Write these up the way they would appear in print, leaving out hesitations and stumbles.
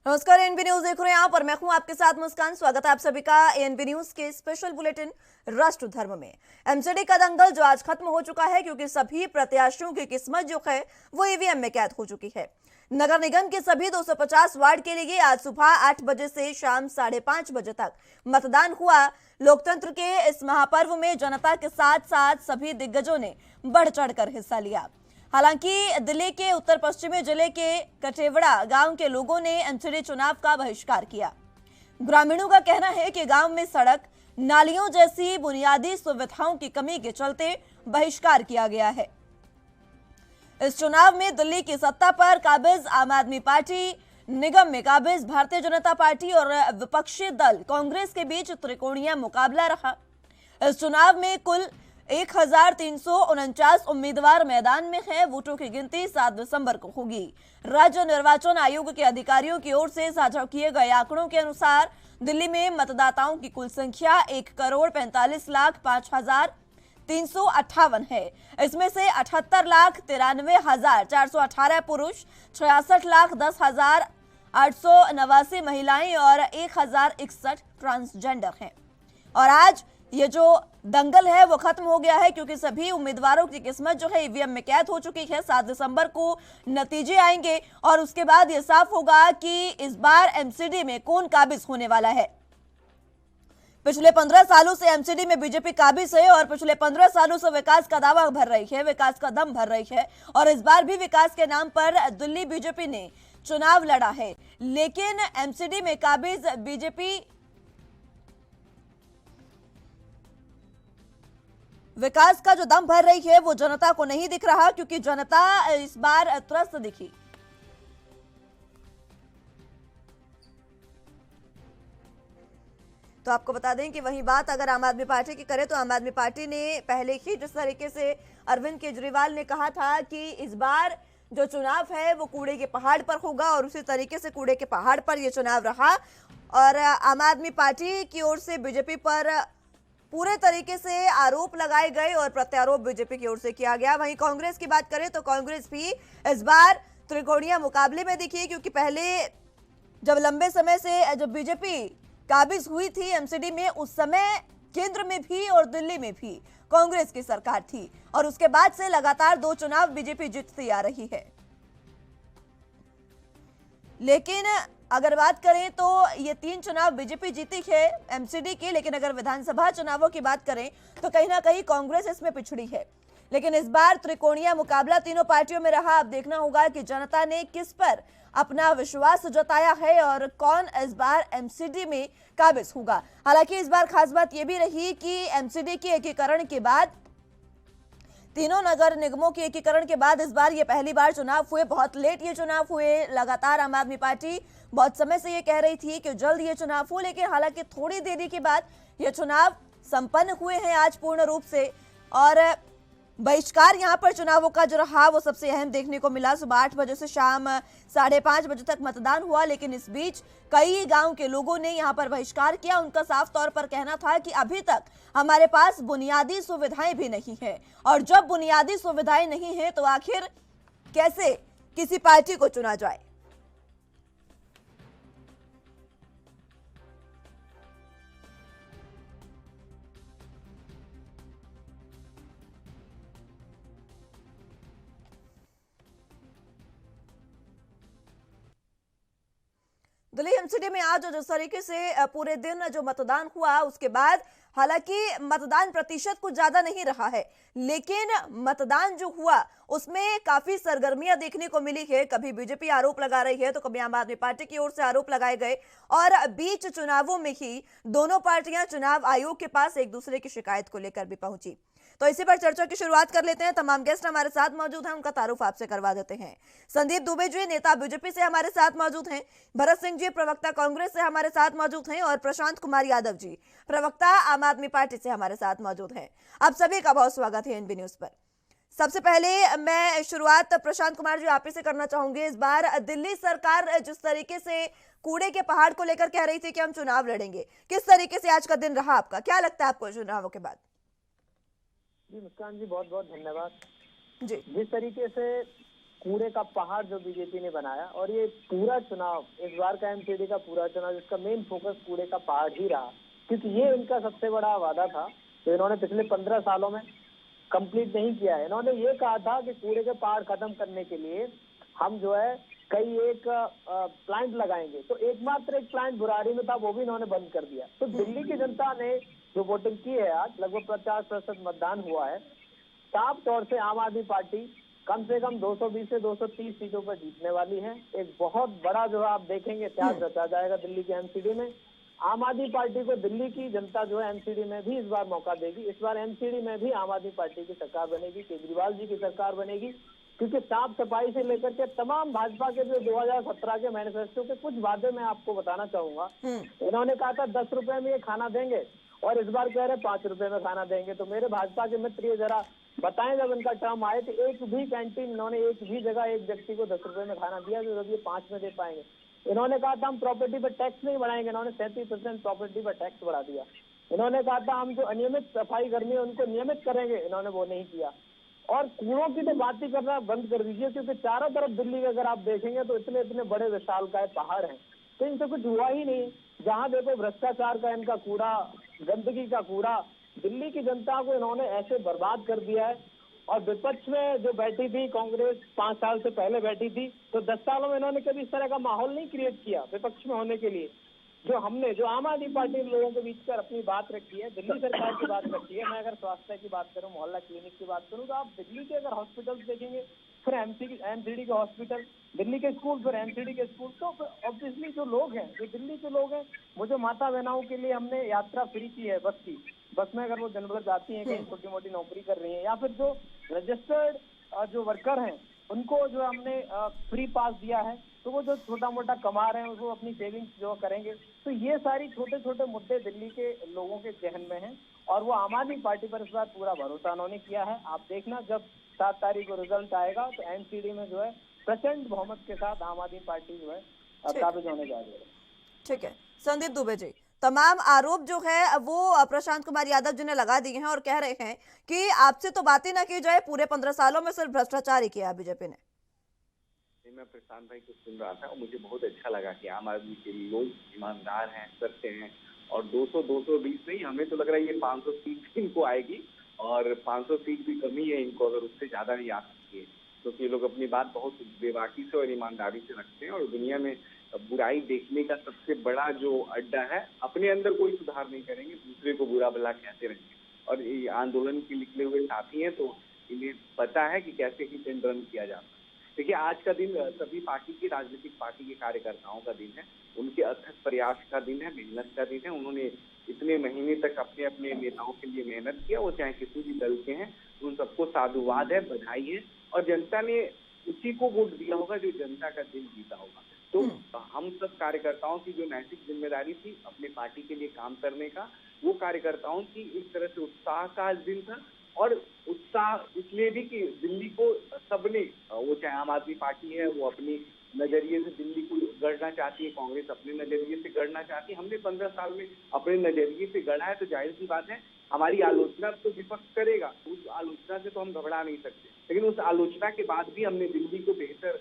नमस्कार, ANB news देख रहे हैं आप और मैं हूं आपके साथ मुस्कान। स्वागत है आप सभी का एएनबी न्यूज के स्पेशल बुलेटिन राष्ट्र धर्म में। एमसीडी का दंगल जो आज खत्म हो चुका है, क्योंकि सभी प्रत्याशियों की किस्मत जो है वो ईवीएम में कैद हो चुकी है। नगर निगम के सभी 250 वार्ड के लिए आज सुबह 8 बजे से शाम 5:30 बजे तक मतदान हुआ। लोकतंत्र के इस महापर्व में जनता के साथ साथ सभी दिग्गजों ने बढ़ चढ़कर हिस्सा लिया। हालांकि दिल्ली के उत्तर पश्चिमी जिले के कटेवड़ा गांव के लोगों ने एमसीडी चुनाव का बहिष्कार किया। ग्रामीणों का कहना है कि गांव में सड़क, नालियों जैसी बुनियादी सुविधाओं की कमी के चलते बहिष्कार किया गया है। इस चुनाव में दिल्ली की सत्ता पर काबिज आम आदमी पार्टी, निगम में काबिज भारतीय जनता पार्टी और विपक्षी दल कांग्रेस के बीच त्रिकोणीय मुकाबला रहा। इस चुनाव में कुल 1349 उम्मीदवार मैदान में हैं। वोटों की गिनती 7 दिसंबर को होगी। राज्य निर्वाचन आयोग के अधिकारियों की ओर से साझा किए गए आंकड़ों के अनुसार दिल्ली में मतदाताओं की कुल संख्या 1,45,05,358 है। इसमें से 78,93,418 पुरुष, 66,10,889 महिलाएं और 1,061 ट्रांसजेंडर हैं। और आज ये जो दंगल है वो खत्म हो गया है, क्योंकि सभी उम्मीदवारों की किस्मत जो है ईवीएम में कैद हो चुकी है। 7 दिसंबर को नतीजे आएंगे और उसके बाद ये साफ होगा कि इस बार एमसीडी में कौन काबिज होने वाला है। पिछले 15 सालों से एमसीडी में बीजेपी काबिज है और पिछले 15 सालों से विकास का दावा भर रही है, विकास का दम भर रही है। और इस बार भी विकास के नाम पर दिल्ली बीजेपी ने चुनाव लड़ा है, लेकिन एमसीडी में काबिज बीजेपी विकास का जो दम भर रही है वो जनता को नहीं दिख रहा, क्योंकि जनता इस बार त्रस्त दिखी। तो आपको बता दें कि वहीं बात अगर आम आदमी पार्टी की करें तो आम आदमी पार्टी ने पहले ही जिस तरीके से अरविंद केजरीवाल ने कहा था कि इस बार जो चुनाव है वो कूड़े के पहाड़ पर होगा, और उसी तरीके से कूड़े के पहाड़ पर यह चुनाव रहा। और आम आदमी पार्टी की ओर से बीजेपी पर पूरे तरीके से आरोप लगाए गए और प्रत्यारोप बीजेपी की ओर से किया गया। वहीं कांग्रेस की बात करें तो कांग्रेस भी इस बार त्रिकोणीय मुकाबले में दिखी, क्योंकि पहले जब लंबे समय से जब बीजेपी काबिज हुई थी एमसीडी में, उस समय केंद्र में भी और दिल्ली में भी कांग्रेस की सरकार थी, और उसके बाद से लगातार 2 चुनाव बीजेपी जीतती आ रही है। लेकिन अगर बात करें तो ये 3 चुनाव बीजेपी जीती है एमसीडी की, लेकिन अगर विधानसभा चुनावों की बात करें तो कहीं ना कहीं कांग्रेस इसमें पिछड़ी है। लेकिन इस बार त्रिकोणीय मुकाबला तीनों पार्टियों में रहा। अब देखना होगा कि जनता ने किस पर अपना विश्वास जताया है और कौन इस बार एमसीडी में काबिज होगा। हालांकि इस बार खास बात यह भी रही कि एमसीडी के एकीकरण के बाद, तीनों नगर निगमों के एकीकरण के बाद इस बार ये पहली बार चुनाव हुए। बहुत लेट ये चुनाव हुए। लगातार आम आदमी पार्टी बहुत समय से ये कह रही थी कि जल्द ये चुनाव हो, लेकिन हालांकि थोड़ी देरी के बाद ये चुनाव संपन्न हुए हैं आज पूर्ण रूप से। और बहिष्कार यहाँ पर चुनावों का जो रहा वो सबसे अहम देखने को मिला। सुबह 8 बजे से शाम 5:30 बजे तक मतदान हुआ, लेकिन इस बीच कई गांव के लोगों ने यहाँ पर बहिष्कार किया। उनका साफ तौर पर कहना था कि अभी तक हमारे पास बुनियादी सुविधाएं भी नहीं है, और जब बुनियादी सुविधाएं नहीं है तो आखिर कैसे किसी पार्टी को चुना जाए। दिल्ली एमसीडी में आज जिस तरीके से पूरे दिन जो मतदान हुआ, उसके बाद हालांकि मतदान प्रतिशत कुछ ज्यादा नहीं रहा है, लेकिन मतदान जो हुआ उसमें काफी सरगर्मियां देखने को मिली है। कभी बीजेपी आरोप लगा रही है तो कभी आम आदमी पार्टी की ओर से आरोप लगाए गए, और बीच चुनावों में ही दोनों पार्टियां चुनाव आयोग के पास एक दूसरे की शिकायत को लेकर भी पहुंची। तो इसी पर चर्चा की शुरुआत कर लेते हैं। तमाम गेस्ट हमारे साथ मौजूद हैं, उनका तारुफ आपसे करवा देते हैं। संदीप दुबे जी नेता बीजेपी से हमारे साथ मौजूद हैं, भरत सिंह जी प्रवक्ता कांग्रेस से हमारे साथ मौजूद हैं, और प्रशांत कुमार यादव जी प्रवक्ता आम आदमी पार्टी से हमारे साथ मौजूद हैं। आप सभी का बहुत स्वागत है एएनबी न्यूज पर। सबसे पहले मैं शुरुआत प्रशांत कुमार जी आप ही से करना चाहूंगी। इस बार दिल्ली सरकार जिस तरीके से कूड़े के पहाड़ को लेकर कह रही थी कि हम चुनाव लड़ेंगे, किस तरीके से आज का दिन रहा आपका? क्या लगता है आपको चुनावों के बाद? जी मुस्कान जी, बहुत बहुत धन्यवाद। जी जिस तरीके से कूड़े का पहाड़ जो बीजेपी ने बनाया, और ये पूरा चुनाव, इस बार का एमसीडी का पूरा चुनाव, जिसका मेन फोकस कूड़े का पहाड़ ही रहा, क्योंकि ये इनका सबसे बड़ा वादा था तो इन्होंने पिछले 15 सालों में कंप्लीट नहीं किया है। इन्होंने ये कहा था कि कूड़े के पहाड़ खत्म करने के लिए हम जो है कई एक प्लांट लगाएंगे, तो एकमात्र एक प्लांट बुराड़ी में था, वो भी इन्होंने बंद कर दिया। तो दिल्ली की जनता ने जो वोटिंग की है, आज लगभग 50% मतदान हुआ है, साफ तौर से आम आदमी पार्टी कम से कम 220 से 230 सीटों पर जीतने वाली है। एक बहुत बड़ा जो है आप देखेंगे इतिहास रचा जाएगा दिल्ली के एमसीडी में। आम आदमी पार्टी को दिल्ली की जनता जो है एमसीडी में भी इस बार मौका देगी। इस बार एमसीडी में भी आम आदमी पार्टी की सरकार बनेगी, केजरीवाल जी की सरकार बनेगी, क्योंकि साफ सफाई से लेकर के तमाम भाजपा के जो 2017 के मैनिफेस्टो के कुछ वादे मैं आपको बताना चाहूंगा। इन्होंने कहा था 10 रुपए में ये खाना देंगे, और इस बार कह रहे 5 रुपए में खाना देंगे। तो मेरे भाजपा के मित्र ये जरा बताएं, जब इनका टर्म आए तो एक भी कैंटीन इन्होंने एक भी जगह एक व्यक्ति को 10 रुपए में खाना दिया, तो जब ये 5 में दे पाएंगे। इन्होंने कहा था हम प्रॉपर्टी पर टैक्स नहीं बढ़ाएंगे, इन्होंने 37% प्रॉपर्टी पर टैक्स बढ़ा दिया। इन्होंने कहा था हम जो अनियमित सफाई कर्मी है उनको नियमित करेंगे, इन्होंने वो नहीं किया। और कूड़ों की तो बात ही करना बंद कर दीजिए, क्योंकि चारों तरफ दिल्ली में अगर आप देखेंगे तो इतने इतने बड़े विशालकाय पहाड़ हैं, तो इनसे कुछ हुआ ही नहीं। जहां देखो भ्रष्टाचार का इनका कूड़ा, गंदगी का कूड़ा, दिल्ली की जनता को इन्होंने ऐसे बर्बाद कर दिया है। और विपक्ष में जो बैठी थी कांग्रेस, 5 साल से पहले बैठी थी, तो 10 सालों में इन्होंने कभी इस तरह का माहौल नहीं क्रिएट किया विपक्ष में होने के लिए। जो आम आदमी पार्टी लोगों के बीच कर अपनी बात रखी है, दिल्ली सरकार की बात रखी है। मैं अगर स्वास्थ्य की बात करूं, मोहल्ला क्लिनिक की बात करूं, तो आप दिल्ली के अगर हॉस्पिटल देखेंगे, फिर एमसीडी के हॉस्पिटल, दिल्ली के स्कूल, फिर एमसीडी के स्कूल, तो ऑब्वियसली जो लोग हैं, जो दिल्ली के लोग हैं, वो जो माता बहनाओं के लिए हमने यात्रा फ्री की है बस की, बस में अगर वो दिन भर जाती हैं, कहीं छोटी मोटी नौकरी कर रही हैं, या फिर जो रजिस्टर्ड जो वर्कर हैं उनको जो हमने फ्री पास दिया है, तो वो जो छोटा मोटा कमा रहे हैं वो अपनी सेविंग्स जो करेंगे। तो ये सारी छोटे छोटे मुद्दे दिल्ली के लोगों के जहन में हैं, और वो आम आदमी पार्टी पर इस बार पूरा भरोसा उन्होंने किया है। आप देखना जब 7 तारीख को रिजल्ट आएगा तो एमसीडी में जो है प्रचंड बहुमत के साथ आम आदमी पार्टी जो है काबिज होने जा रही है। ठीक है संदीप दुबे जी, तमाम आरोप जो है वो प्रशांत कुमार यादव जी ने लगा दिए हैं और कह रहे हैं कि आपसे तो बात ही ना की जाए, पूरे 15 सालों में सिर्फ भ्रष्टाचार ही किया बीजेपी ने। मैं प्रशांत भाई को सुन रहा था और मुझे बहुत अच्छा लगा कि आम आदमी के लोग ईमानदार हैं, सत्य हैं, और 200-220 नहीं, हमें तो लग रहा है ये 500 सीट इनको आएगी, और 500 सीट भी कमी है इनको अगर उससे ज्यादा नहीं आ सकती है, क्योंकि ये लोग अपनी बात बहुत बेबाकी से और ईमानदारी से रखते हैं। और दुनिया में बुराई देखने का सबसे बड़ा जो अड्डा है, अपने अंदर कोई सुधार नहीं करेंगे, दूसरे को बुरा भला कहते रहेंगे। और ये आंदोलन के निकले हुए साथी हैं, तो इन्हें पता है कि कैसे हिट एंड रन किया जाता है। देखिए, आज का दिन सभी पार्टी की, राजनीतिक पार्टी के कार्यकर्ताओं का दिन है, उनके अथक प्रयास का दिन है, मेहनत का दिन है। उन्होंने इतने महीने तक अपने अपने नेताओं के लिए मेहनत किया, वो चाहे किसी भी दल के हैं, उन सबको साधुवाद है, बधाई है। और जनता ने उसी को वोट दिया होगा जो जनता का दिल जीता होगा। तो हम सब कार्यकर्ताओं की जो नैतिक जिम्मेदारी थी अपने पार्टी के लिए काम करने का, वो कार्यकर्ताओं की एक तरह से उत्साह का आज दिन था। और उत्साह इसलिए भी कि दिल्ली को सबने, वो चाहे आम आदमी पार्टी है, वो अपनी नजरिए से दिल्ली को गढ़ना चाहती है, कांग्रेस अपने नजरिए से गढ़ना चाहती है। हमने 15 साल में अपने नजरिए से गढ़ा है, तो जाहिर सी बात है हमारी आलोचना तो विपक्ष करेगा, उस आलोचना से तो हम घबरा नहीं सकते। लेकिन उस आलोचना के बाद भी हमने दिल्ली को बेहतर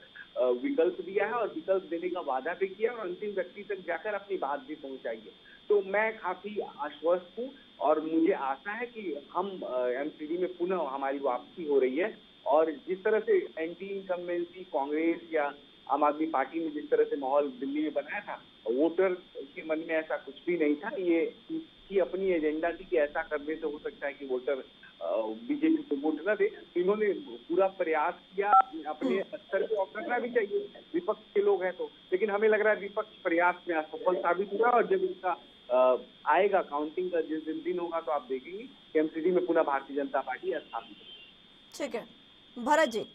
विकल्प दिया है, और विकल्प देने का वादा भी किया, और अंतिम व्यक्ति तक जाकर अपनी बात भी पहुंचाई है। तो मैं काफी आश्वस्त हूँ, और मुझे आशा है कि हम एमसीडी में पुनः हमारी वापसी हो रही है। और जिस तरह से एंटी इनकम्बेंसी कांग्रेस या आम आदमी पार्टी ने जिस तरह से माहौल दिल्ली में बनाया था, वोटर के मन में ऐसा कुछ भी नहीं था। ये इसकी अपनी एजेंडा थी कि ऐसा करने से हो सकता है कि वोटर बीजेपी को वोट न दे। इन्होंने पूरा प्रयास किया, अपने स्तर को करना भी चाहिए, विपक्ष के लोग हैं तो। लेकिन हमें लग रहा है विपक्ष प्रयास में असफल साबित हुआ, और जब इसका आएगा काउंटिंग का जिस दिन होगा, तो आप देखेंगे कि एमसीडी में पुनः भारतीय जनता पार्टी स्थापित है। ठीक है भरत जी,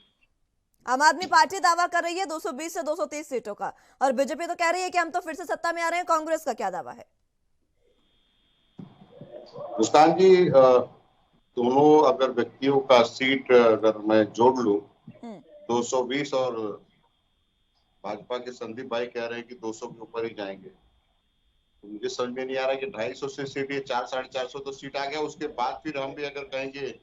आम आदमी पार्टी दावा कर रही है 220 से 230 सीटों का, और बीजेपी तो कह रही है कि हम तो फिर से सत्ता में आ रहे हैं। कांग्रेस का क्या दावा है? मुस्कान जी, दोनों अगर व्यक्तियों का सीट अगर मैं जोड़ लूं, 220 और भाजपा के संदीप भाई कह रहे हैं कि 200 के ऊपर ही जाएंगे, तो मुझे समझ में नहीं आ रहा कि 250 से सीट, ये 400-450 तो सीट आ गया। उसके बाद फिर हम भी अगर कहेंगे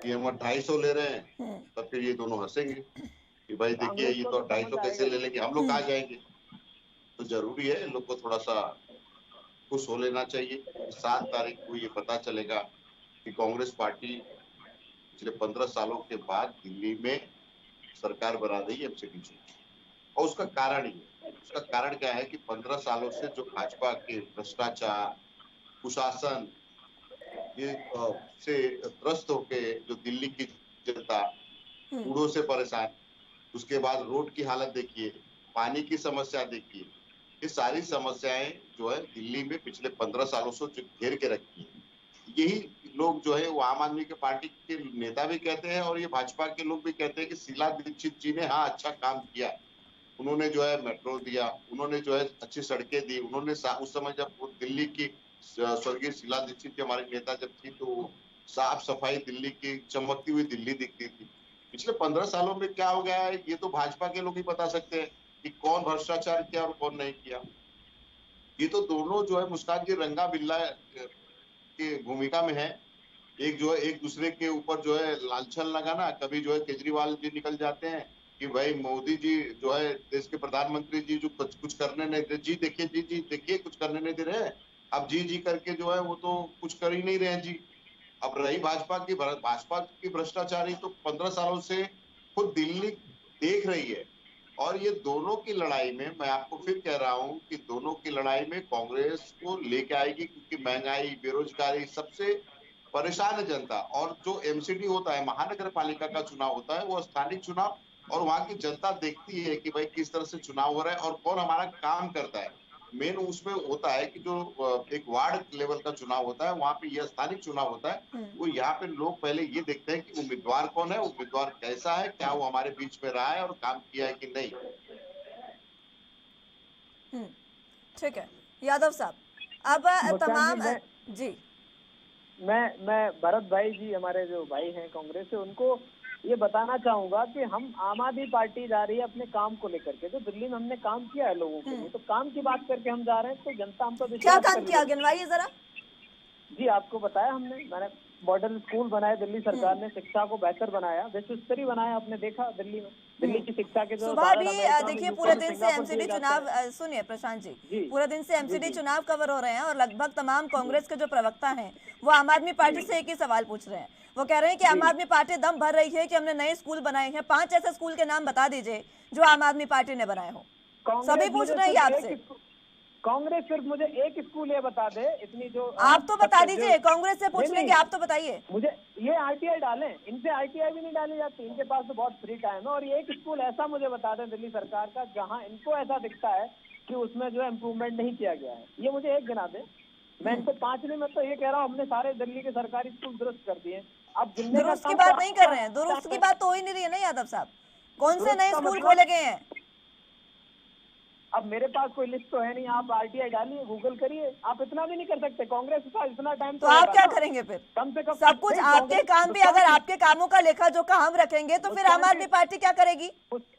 कि हम 250 ले रहे हैं, तब फिर ये दोनों हंसेंगे कि भाई देखिए ये तो 250 कैसे ले लेंगे, हम लोग कहाँ जाएंगे। तो जरूरी है इन लोग को थोड़ा सा खुश हो लेना चाहिए। 7 तारीख को ये पता चलेगा कि कांग्रेस पार्टी पिछले 15 सालों के बाद दिल्ली में सरकार बना रही है एमसीडी से। और उसका कारण ही है, उसका कारण क्या है कि 15 सालों से जो भाजपा के भ्रष्टाचार, कुशासन ये से त्रस्त होके जो दिल्ली की जनता कूड़ों से परेशान, उसके बाद रोड की हालत देखिए, पानी की समस्या देखिए, ये सारी समस्याएं जो है दिल्ली में पिछले 15 सालों से जो घेर के रखी है। यही लोग जो है वो आम आदमी के पार्टी के नेता भी कहते हैं और ये भाजपा के लोग भी कहते हैं कि शीला दीक्षित जी ने हाँ अच्छा काम किया, उन्होंने जो है मेट्रो दिया, उन्होंने जो है अच्छी सड़कें दी, उन्होंने उस समय जब वो दिल्ली की स्वर्गीय शीला दीक्षित जी हमारी नेता जब थी तो साफ सफाई दिल्ली की चमकती हुई दिल्ली दिखती थी। पिछले 15 सालों में क्या हो गया है ये तो भाजपा के लोग ही बता सकते हैं कि कौन भ्रष्टाचार किया और कौन नहीं किया। ये तो दोनों जो है मुस्कान जी रंगा बिल्ला की भूमिका में है। एक जो है एक दूसरे के ऊपर जो है लांछन लगाना, कभी जो है केजरीवाल जी निकल जाते हैं कि भाई मोदी जी जो है देश के प्रधानमंत्री जी जो कुछ करने नहीं दे, जी देखिए जी देखिए कुछ करने नहीं दे रहे हैं, अब जी करके जो है वो तो कुछ कर ही नहीं रहे हैं जी। अब रही भाजपा की भ्रष्टाचारी तो 15 सालों से खुद दिल्ली देख रही है। और ये दोनों की लड़ाई में मैं आपको फिर कह रहा हूं कि दोनों की लड़ाई में कांग्रेस को लेके आएगी, क्योंकि महंगाई, बेरोजगारी, सबसे परेशान है जनता। और जो एमसीडी होता है, महानगर पालिका का चुनाव होता है, वो स्थानिक चुनाव, और वहां की जनता देखती है कि भाई किस तरह से चुनाव हो रहा है और कौन हमारा काम करता है। मेन उसमें होता है कि जो एक वार्ड लेवल का चुनाव होता है, वहां पे यह स्थानिक चुनाव होता है, वो यहाँ पे लोग पहले ये देखते हैं कि उम्मीदवार कौन है, उम्मीदवार कैसा है, क्या वो हमारे बीच में रहा है और काम किया है कि नहीं। ठीक है यादव साहब, अब तमाम जी मैं भरत भाई जी हमारे जो भाई हैं कांग्रेस से, उनको ये बताना चाहूंगा कि हम आम आदमी पार्टी जा रही है अपने काम को लेकर के। जो दिल्ली में हमने काम किया है लोगों के लिए, तो काम की बात करके हम जा रहे हैं, तो जनता हम तो क्या काम किया, गिनवाइए जरा। जी आपको बताया मैंने मॉडल स्कूल बनाए दिल्ली सरकार ने, शिक्षा को बेहतर बनाया, विश्व स्तरीय बनाया। आपने देखा दिल्ली में दिल्ली की शिक्षा के जो सुबह भी देखिए पूरे दिन से एमसीडी चुनाव, सुनिए प्रशांत जी, पूरे दिन से एमसीडी चुनाव कवर हो रहे हैं और लगभग तमाम कांग्रेस के जो प्रवक्ता हैं वो आम आदमी पार्टी से एक ही सवाल पूछ रहे हैं। वो कह रहे हैं कि आम आदमी पार्टी दम भर रही है कि हमने नए स्कूल बनाए हैं, 5 ऐसे स्कूल के नाम बता दीजिए जो आम आदमी पार्टी ने बनाए हो। सभी पूछ रहे हैं आपसे। कांग्रेस सिर्फ मुझे एक स्कूल ये बता दे, इतनी जो आप तो बता दीजिए, कांग्रेस से पूछ लेंगे, आप तो बताइए। मुझे ये आरटीआई डालें, इनसे आरटीआई भी नहीं डाली जाती, इनके पास तो बहुत फ्री टाइम है। और ये एक स्कूल ऐसा मुझे बता दें दिल्ली सरकार का जहां इनको ऐसा दिखता है कि उसमें जो है इम्प्रूवमेंट नहीं किया गया है, ये मुझे एक गिना दे। मैं इनको 5 नहीं, मैं तो ये कह रहा हूँ हमने सारे दिल्ली के सरकारी स्कूल दुरुस्त कर दिए। अब दुरुस्त की बात नहीं कर रहे हैं, दुरुस्त की बात तो हो ही नहीं रही है ना यादव साहब। कौन से नए स्कूल खोले गए हैं? अब मेरे पास कोई लिस्ट तो है नहीं, आप आरटीआई डालिए, गूगल करिए, आप इतना भी नहीं कर सकते। कांग्रेस के पास इतना टाइम तो आप क्या करेंगे फिर? कम से कम सब कुछ आपके काम पे, अगर आपके कामों का लेखा जोखा हम रखेंगे तो फिर आम आदमी पार्टी क्या करेगी?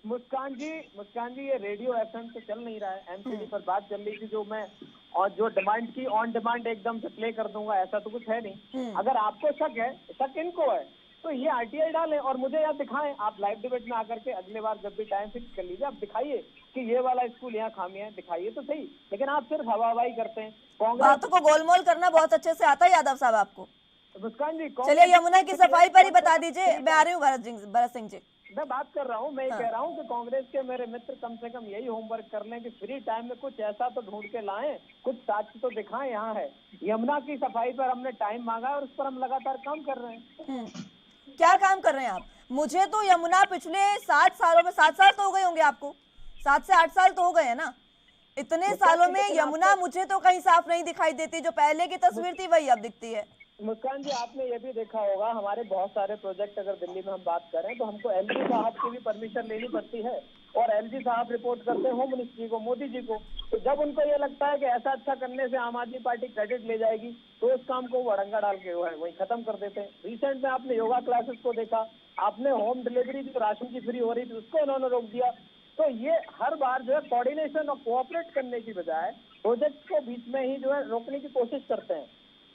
मुस्कान जी ये रेडियो एफएम पे चल नहीं रहा है, एमसीडी पर बात चल रही थी जो मैं और जो डिमांड की ऑन डिमांड एकदम से प्ले कर दूंगा, ऐसा तो कुछ है नहीं। अगर आपको शक है, शक इनको है, तो ये आरटीआई डालें और मुझे यार दिखाएं। आप लाइव डिबेट में आकर के अगले बार जब भी टाइम फिक्स कर लीजिए, आप दिखाइए कि ये वाला स्कूल यहाँ खामियां है, दिखाइए तो सही। लेकिन आप सिर्फ हवाबाई करते हैं। बातों को गोलमोल करना बहुत अच्छे से आता है यादव साहब आपको। मुस्कान जी चलिए यमुना की सफाई पर ही बता दीजिए। मैं आ रही हूँ भरत सिंह जी। मैं बात कर रहा हूँ, मैं ये कह रहा हूँ कि कांग्रेस के मेरे मित्र कम से कम यही होमवर्क कर लें कि फ्री टाइम में कुछ ऐसा तो ढूंढ के लाएं, कुछ साक्ष्य तो दिखाएं। यहाँ है यमुना की सफाई पर हमने टाइम मांगा और उस पर हम लगातार काम कर रहे हैं। क्या काम कर रहे हैं आप? मुझे तो यमुना पिछले 7 सालों में, 7 साल तो हो गए होंगे आपको, 7 से 8 साल तो हो गए हैं ना। इतने सालों में यमुना मुझे तो कहीं साफ नहीं दिखाई देती, जो पहले की तस्वीर थी वही अब दिखती है। मुस्कान जी आपने ये भी देखा होगा, हमारे बहुत सारे प्रोजेक्ट अगर दिल्ली में हम बात करें तो हमको एलजी साहब की भी परमिशन लेनी पड़ती है और एलजी साहब रिपोर्ट करते हैं होम मिनिस्ट्री को, मोदी जी को। तो जब उनको ये लगता है कि ऐसा अच्छा करने से आम आदमी पार्टी क्रेडिट ले जाएगी तो उस काम को वो अड़ंगा डाल के वही खत्म कर देते हैं। रिसेंट में आपने योगा क्लासेस को देखा, आपने होम डिलीवरी जो राशन की फ्री हो रही थी उसको उन्होंने रोक दिया। तो ये हर बार जो है कोऑर्डिनेशन और कोऑपरेट करने की बजाय प्रोजेक्ट को बीच में ही जो है रोकने की कोशिश करते हैं।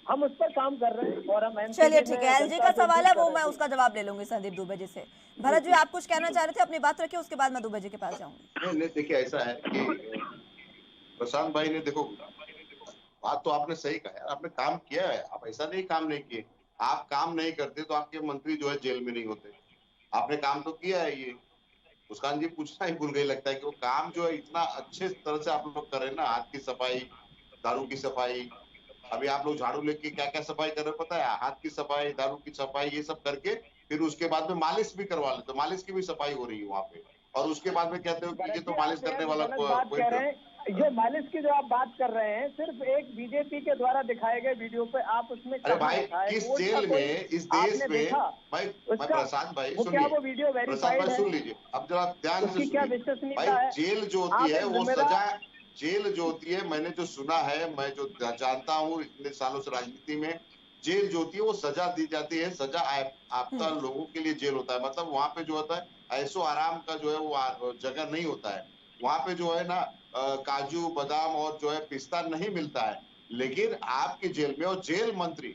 हम उस पर काम कर रहे हैं और हम चलिए ठीक है, एलजी का सवाल है वो मैं उसका जवाब ले लूंगी संदीप दुबे जी से। भरत जी आप कुछ कहना चाह रहे थे, अपनी बात रखिए, उसके बाद मैं दुबे जी के पास जाऊंगी। नहीं देखिए ऐसा है कि प्रशांत भाई ने देखो बात तो आपने सही कहा है, आपने काम किया है, आप ऐसा नहीं काम नहीं किए। आप काम नहीं करते तो आपके मंत्री जो है जेल में नहीं होते। आपने काम तो किया है। ये मुस्कान जी पूछना ही भूल गई लगता है कि वो काम जो है इतना अच्छे तरह से आप लोग कर रहे हैं ना, हाथ की सफाई, दारू की सफाई। अभी आप लोग झाड़ू लेके क्या क्या सफाई कर रहे हैं पता है? हाथ की सफाई, दारू की सफाई, ये सब करके फिर उसके बाद में मालिश भी करवा लेते, तो मालिश की भी सफाई हो रही है वहाँ पे। और उसके बाद में कहते हो कि ये तो मालिश करने वाला कोई। जो मालिश की जो आप बात कर रहे हैं, सिर्फ एक बीजेपी के द्वारा दिखाए गए वीडियो पे आप उसमें अरे भाई किस जेल में इस देश में भाई प्रशांत भाई सुनिए, वो वीडियो प्रशांत भाई सुन लीजिए, अब जरा ध्यान से सुनिए भाई। जेल जो होती है वो सजा, जेल जो होती है मैंने जो सुना है, मैं जो जानता हूँ इतने सालों से राजनीति में, जेल जो होती है वो सजा दी जाती है। सजा आपका लोगों के लिए जेल होता है, मतलब वहाँ पे जो होता है ऐसो आराम का जो है वो जगह नहीं होता है। वहाँ पे जो है ना काजू बादाम और जो है पिस्ता नहीं मिलता है। लेकिन आपके जेल में, और जेल मंत्री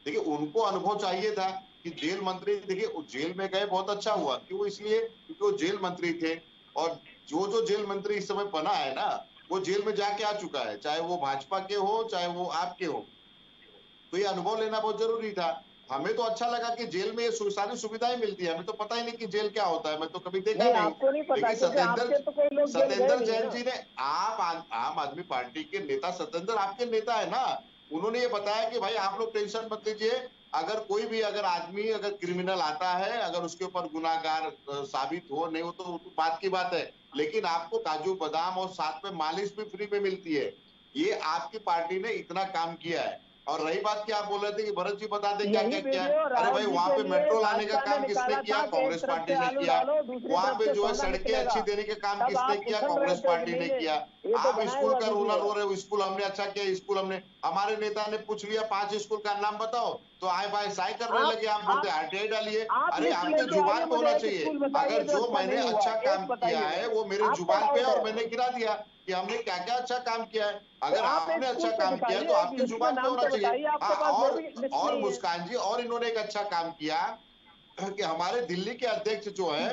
देखिए उनको अनुभव चाहिए था कि जेल मंत्री देखिए जेल में गए, बहुत अच्छा हुआ क्यों, इसलिए क्योंकि वो जेल मंत्री थे। और जो जेल मंत्री इस समय बना है ना वो जेल में जाके आ चुका है, चाहे वो भाजपा के हो चाहे वो आपके हो, तो ये अनुभव लेना बहुत जरूरी था। हमें तो अच्छा लगा कि जेल में ये सारी सुविधाएं मिलती है, हमें तो पता ही नहीं कि जेल क्या होता है, मैं तो कभी देखा नहीं। आपको नहीं पता, लेकिन सत्येंद्र जैन जी ने, आप आम आदमी पार्टी के नेता सत्येंद्र आपके नेता है ना, उन्होंने ये बताया कि भाई आप लोग टेंशन मत लीजिए, अगर कोई भी अगर आदमी अगर क्रिमिनल आता है, अगर उसके ऊपर गुनाहगार साबित हो नहीं हो तो बात की बात है, लेकिन आपको काजू बादाम और साथ में मालिश भी फ्री में मिलती है। ये आपकी पार्टी ने इतना काम किया है। और रही बात की आप बोल रहे थे कि भरत जी बता दें क्या क्या किया है। अरे भाई वहाँ पे मेट्रो लाने का काम किसने किया? कांग्रेस पार्टी ने किया। वहाँ पे जो है सड़कें अच्छी देने का काम किसने किया? कांग्रेस पार्टी ने किया। आप स्कूल का रूलर हो रहे हो, स्कूल हमने अच्छा किया, स्कूल हमने, हमारे नेता ने पूछ लिया 5 स्कूल का नाम बताओ तो आए बाय साई करने लगे, आप बोलते आरटीआई डालिए। अरे आपके जुबान पे होना चाहिए, अगर जो मैंने अच्छा काम किया है वो मेरे जुबान पे है और मैंने गिरा दिया कि हमने क्या क्या अच्छा काम किया है। अगर आपने अच्छा काम किया है तो आपकी जुबान पे होना चाहिए। और मुस्कान जी, और इन्होंने एक अच्छा काम किया कि हमारे दिल्ली के अध्यक्ष जो है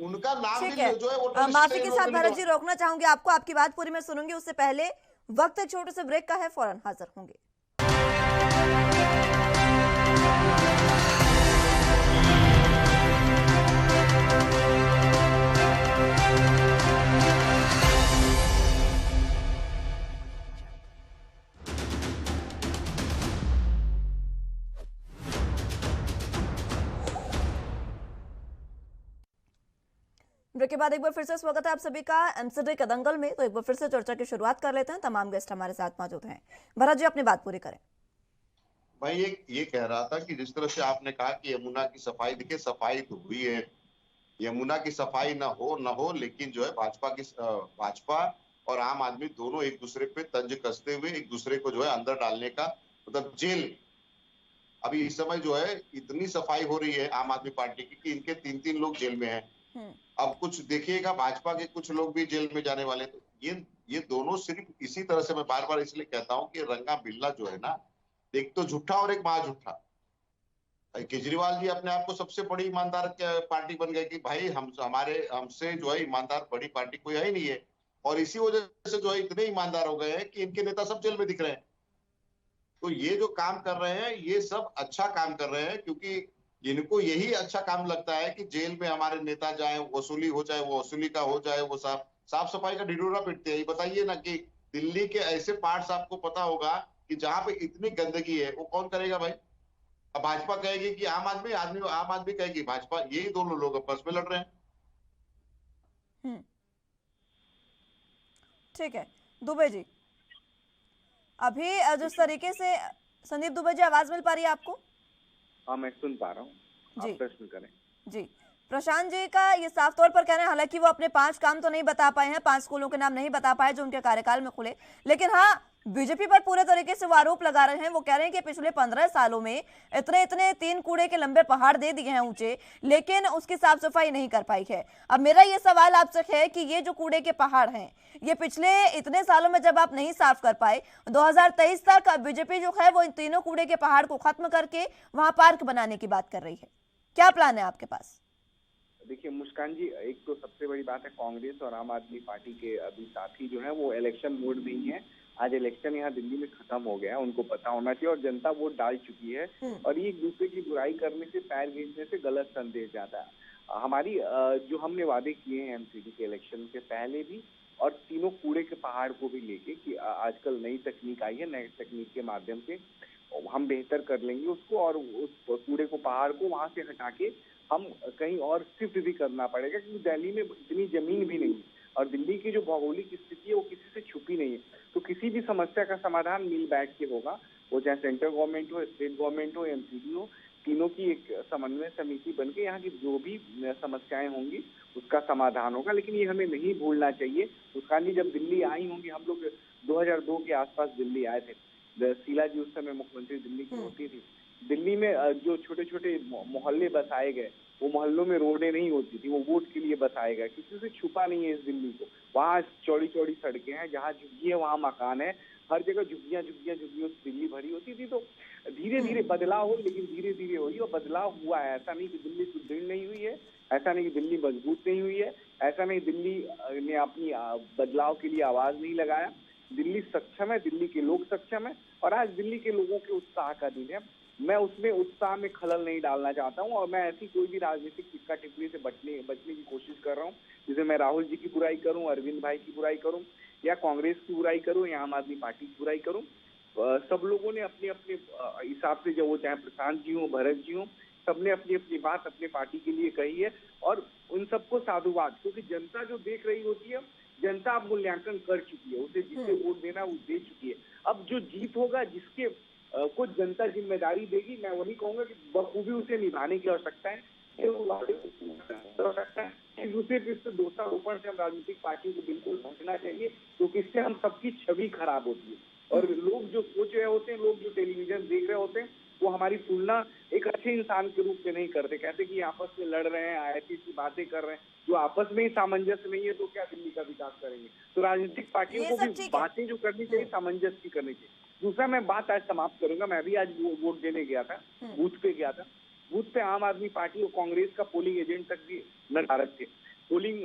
उनका नाम भी जो है वो माफी के साथ भरत जी रोकना चाहूंगी आपको, आपकी बात पूरी मैं सुनूंगी, उससे पहले वक्त एक छोटे से ब्रेक का है, फौरन हाजिर होंगे। ब्रेक के बाद एक बार फिर से स्वागत है आप सभी का एमसीडी के दंगल में। तो एक बार फिर से चर्चा की शुरुआत कर लेते हैं, तमाम गेस्ट हमारे साथ मौजूद हैं। भरत जी अपनी बात पूरी करें। भाई ये कह रहा था कि जिस तरह से आपने कहा कि यमुना की सफाई, देखिए सफाई तो हुई है, यमुना की सफाई ना हो लेकिन जो है भाजपा और आम आदमी दोनों एक दूसरे पे तंज कसते हुए एक दूसरे को जो है अंदर डालने का, मतलब जेल, अभी इस समय जो है इतनी सफाई हो रही है आम आदमी पार्टी की कि इनके 3-3 लोग जेल में हैं। अब कुछ देखिएगा भाजपा के कुछ लोग भी जेल में जाने वाले। तो ये दोनों सिर्फ इसी तरह से, मैं बार बार इसलिए कहता हूँ कि रंगा बिल्ला जो है ना, एक तो झूठा और एक महाझूठा। केजरीवाल जी अपने आप को सबसे बड़ी ईमानदार पार्टी बन गए कि भाई हमसे जो है ईमानदार बड़ी पार्टी कोई है ही नहीं है, और इसी वजह से जो है इतने ईमानदार हो गए हैं कि इनके नेता सब जेल में दिख रहे हैं। तो ये जो काम कर रहे हैं ये सब अच्छा काम कर रहे हैं, क्योंकि इनको यही अच्छा काम लगता है कि जेल में हमारे नेता जाए, वसूली हो जाए, वो वसूली का हो जाए, वो साफ सफाई का ढिढोरा पीटते हैं। ये बताइए ना कि दिल्ली के ऐसे पार्ट्स आपको पता होगा कि जहां पे इतनी गंदगी है वो कौन करेगा भाई? अब भाजपा कहेगी कि आम आदमी कहेगी भाजपा, यही दोनों लोग आपस में लड़ रहे हैं। ठीक है दुबे जी, अभी जिस तरीके से संदीप दुबे जी आवाज मिल पा रही है आपको? हाँ मैं सुन पा रहा हूँ, आप प्रश्न करें। जी, प्रशांत जी का ये साफ तौर पर कहना है, हालांकि वो अपने 5 काम तो नहीं बता पाए हैं, 5 स्कूलों के नाम नहीं बता पाए जो उनके कार्यकाल में खुले, लेकिन हाँ बीजेपी पर पूरे तरीके से वो आरोप लगा रहे हैं। वो कह रहे हैं कि पिछले 15 सालों में इतने इतने 3 कूड़े के लंबे पहाड़ दे दिए हैं ऊंचे, लेकिन उसकी साफ सफाई नहीं कर पाई है। अब मेरा ये सवाल आपसे है कि ये जो कूड़े के पहाड़ हैं, ये पिछले इतने सालों में जब आप नहीं साफ कर पाए, 2023 तक बीजेपी जो है वो इन तीनों कूड़े के पहाड़ को खत्म करके वहां पार्क बनाने की बात कर रही है। क्या प्लान है आपके पास? देखिए मुस्कान जी, एक तो सबसे बड़ी बात है, कांग्रेस और आम आदमी पार्टी के अभी साथी जो है वो इलेक्शन मोड में ही है। आज इलेक्शन यहाँ दिल्ली में खत्म हो गया है, उनको पता होना चाहिए, और जनता वोट डाल चुकी है। और ये एक दूसरे की बुराई करने से, पैर खींचने से गलत संदेश जाता है। हमारी जो हमने वादे किए हैं एमसीडी के इलेक्शन के पहले भी, और तीनों कूड़े के पहाड़ को भी लेके कि आजकल नई तकनीक आई है, नई तकनीक के माध्यम से हम बेहतर कर लेंगे उसको, और उस कूड़े को पहाड़ को वहां से हटा के हम कहीं और शिफ्ट भी करना पड़ेगा, क्योंकि दिल्ली में इतनी जमीन भी नहीं है, और दिल्ली की जो भौगोलिक स्थिति है वो किसी से छुपी नहीं है। तो किसी भी समस्या का समाधान मिल बैठ के होगा, वो चाहे सेंट्रल गवर्नमेंट हो, स्टेट गवर्नमेंट हो, एमसीडी हो, तीनों की एक समन्वय समिति बनके यहाँ की जो भी समस्याएं होंगी उसका समाधान होगा। लेकिन ये हमें नहीं भूलना चाहिए, मुस्कान जी जब दिल्ली आई होंगी, हम लोग 2002 के आसपास दिल्ली आए थे, शीला जी उस समय मुख्यमंत्री दिल्ली की होती थी। दिल्ली में जो छोटे छोटे मोहल्ले बसाए गए, वो मोहल्लों में रोडें नहीं होती थी, वो वोट के लिए बसाए गए, किसी से छुपा नहीं है इस दिल्ली को। वहाँ चौड़ी चौड़ी सड़कें हैं, जहाँ झुग्गी है वहाँ मकान है, हर जगह झुग्गियाँ झुग्गियाँ झुग्गियों से दिल्ली भरी होती थी। तो धीरे धीरे बदलाव हो, लेकिन धीरे धीरे हुई, और बदलाव हुआ है। ऐसा नहीं कि दिल्ली सुदृढ़ नहीं हुई है, ऐसा नहीं कि दिल्ली मजबूत नहीं हुई है, ऐसा नहीं दिल्ली ने अपनी बदलाव के लिए आवाज नहीं लगाया। दिल्ली सक्षम है, दिल्ली के लोग सक्षम है, और आज दिल्ली के लोगों के उत्साह का दिन है। मैं उसमें उत्साह में खलल नहीं डालना चाहता हूं, और मैं ऐसी कोई भी राजनीतिक टिक्का टिप्पणी से बचने की कोशिश कर रहा हूं, जिसे मैं राहुल जी की बुराई करूं, अरविंद भाई की बुराई करूं, या कांग्रेस की बुराई करूं, या आम आदमी पार्टी की बुराई करूं। सब लोगों ने अपने अपने हिसाब से, जो वो चाहे प्रशांत जी हो, भरत जी हो, सबने अपनी अपनी बात अपने पार्टी के लिए कही है, और उन सबको साधुवाद, क्योंकि जनता जो देख रही होती है, जनता अब मूल्यांकन कर चुकी है, उसे जिसे वोट देना वो दे चुकी है। अब जो जीत होगा, जिसके कुछ जनता जिम्मेदारी देगी, मैं वही कहूंगा कि बखूबी उसे निभाने की आवश्यकता है। दूसरे दोषारोपण से हम राजनीतिक पार्टियों को बिल्कुल बचना चाहिए, क्योंकि इससे हम सबकी छवि खराब होती है। और लोग जो सोच रहे होते हैं, लोग जो टेलीविजन देख रहे होते हैं, वो हमारी तुलना एक अच्छे इंसान के रूप में नहीं करते। कहते कि आपस में लड़ रहे हैं, ऐसी बातें कर रहे हैं, जो आपस में ही सामंजस्य नहीं है, तो क्या दिल्ली का विकास करेंगे? तो राजनीतिक पार्टियों को भी बातें जो करनी चाहिए, सामंजस्य की करनी चाहिए। दूसरा, मैं बात आज समाप्त करूंगा, मैं भी आज वोट देने गया था, बूथ पे गया था। बूथ पे आम आदमी पार्टी और कांग्रेस का पोलिंग एजेंट तक भी नदारद थे, पोलिंग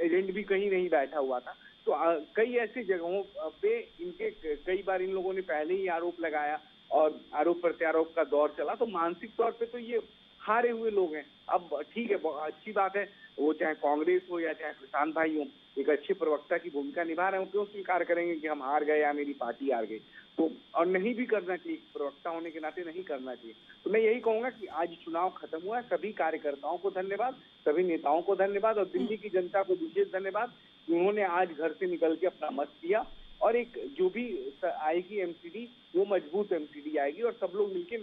एजेंट भी कहीं नहीं बैठा हुआ था। तो कई ऐसी जगहों पे इनके कई बार इन लोगों ने पहले ही आरोप लगाया, और आरोप प्रत्यारोप का दौर चला। तो मानसिक तौर पे तो ये हारे हुए लोग हैं। अब ठीक है, अच्छी बात है, वो चाहे कांग्रेस हो या चाहे प्रशांत भाई हो, एक अच्छे प्रवक्ता की भूमिका निभा रहे हैं, क्यों स्वीकार करेंगे कि हम हार गए या मेरी पार्टी हार गई? तो और नहीं भी करना चाहिए, प्रवक्ता होने के नाते नहीं करना चाहिए। तो मैं यही कहूंगा कि आज चुनाव खत्म हुआ है, सभी कार्यकर्ताओं को धन्यवाद, सभी नेताओं को धन्यवाद, और दिल्ली की जनता को विशेष धन्यवाद, उन्होंने आज घर से निकल के अपना मत दिया। और एक जो भी आएगी एमसीडी, वो मजबूत एमसीडी आएगी, और सब लोग मिलके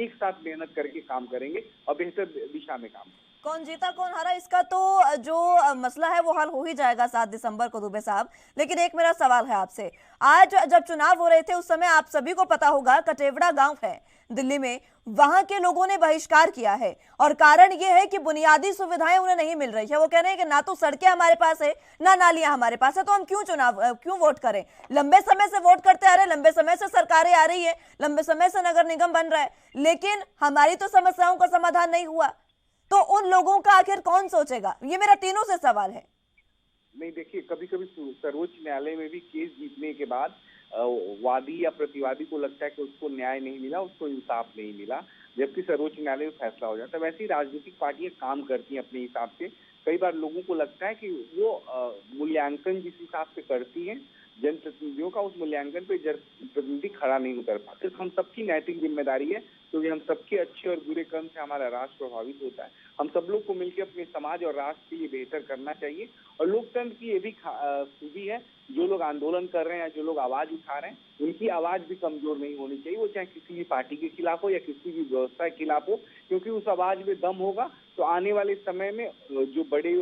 एक साथ मेहनत करके काम करेंगे और बेहतर दिशा में काम। कौन जीता कौन हारा इसका तो जो मसला है वो हल हो ही जाएगा 7 दिसंबर को, दुबे साहब। लेकिन एक मेरा सवाल है आपसे, आज जब चुनाव हो रहे थे उस समय आप सभी को पता होगा, कटेवड़ा गांव है दिल्ली में, वहां के लोगों ने बहिष्कार किया है, और कारण ये है कि बुनियादी सुविधाएं उन्हें नहीं मिल रही है। वो कह रहे हैं कि ना तो सड़कें हमारे पास है, ना नालियां हमारे पास है, तो हम क्यों वोट करें? लंबे समय से वोट करते आ रहे, लंबे समय से सरकारें आ रही है, लंबे समय से नगर निगम बन रहा है, लेकिन हमारी तो समस्याओं का समाधान नहीं हुआ। तो उन लोगों का आखिर कौन सोचेगा? ये मेरा तीनों से सवाल है। नहीं, देखिए, कभी कभी सर्वोच्च न्यायालय में भी केस जीतने के बाद वादी या प्रतिवादी को लगता है कि उसको न्याय नहीं मिला, उसको इंसाफ नहीं मिला, जबकि सर्वोच्च न्यायालय में फैसला हो जाता है। वैसे ही राजनीतिक पार्टियां काम करती हैं अपने हिसाब से। कई बार लोगों को लगता है कि वो मूल्यांकन जिस हिसाब से करती हैं जनप्रतिनिधियों का, उस मूल्यांकन पे जनप्रतिनिधि खड़ा नहीं उतर पाते। तो हम सबकी नैतिक जिम्मेदारी है, क्योंकि हम सबके अच्छे और बुरे कर्म से हमारा राष्ट्र प्रभावित होता है। हम सब लोग को मिलकर अपने समाज और राष्ट्र के लिए बेहतर करना चाहिए। और लोकतंत्र की ये भी खूबी है, जो लोग आंदोलन कर रहे हैं, जो लोग आवाज उठा रहे हैं, उनकी आवाज भी कमजोर नहीं होनी चाहिए, वो चाहे किसी भी पार्टी के खिलाफ हो या किसी भी व्यवस्था के खिलाफ हो, क्योंकि उस आवाज में दम होगा तो आने वाले समय में जो बड़े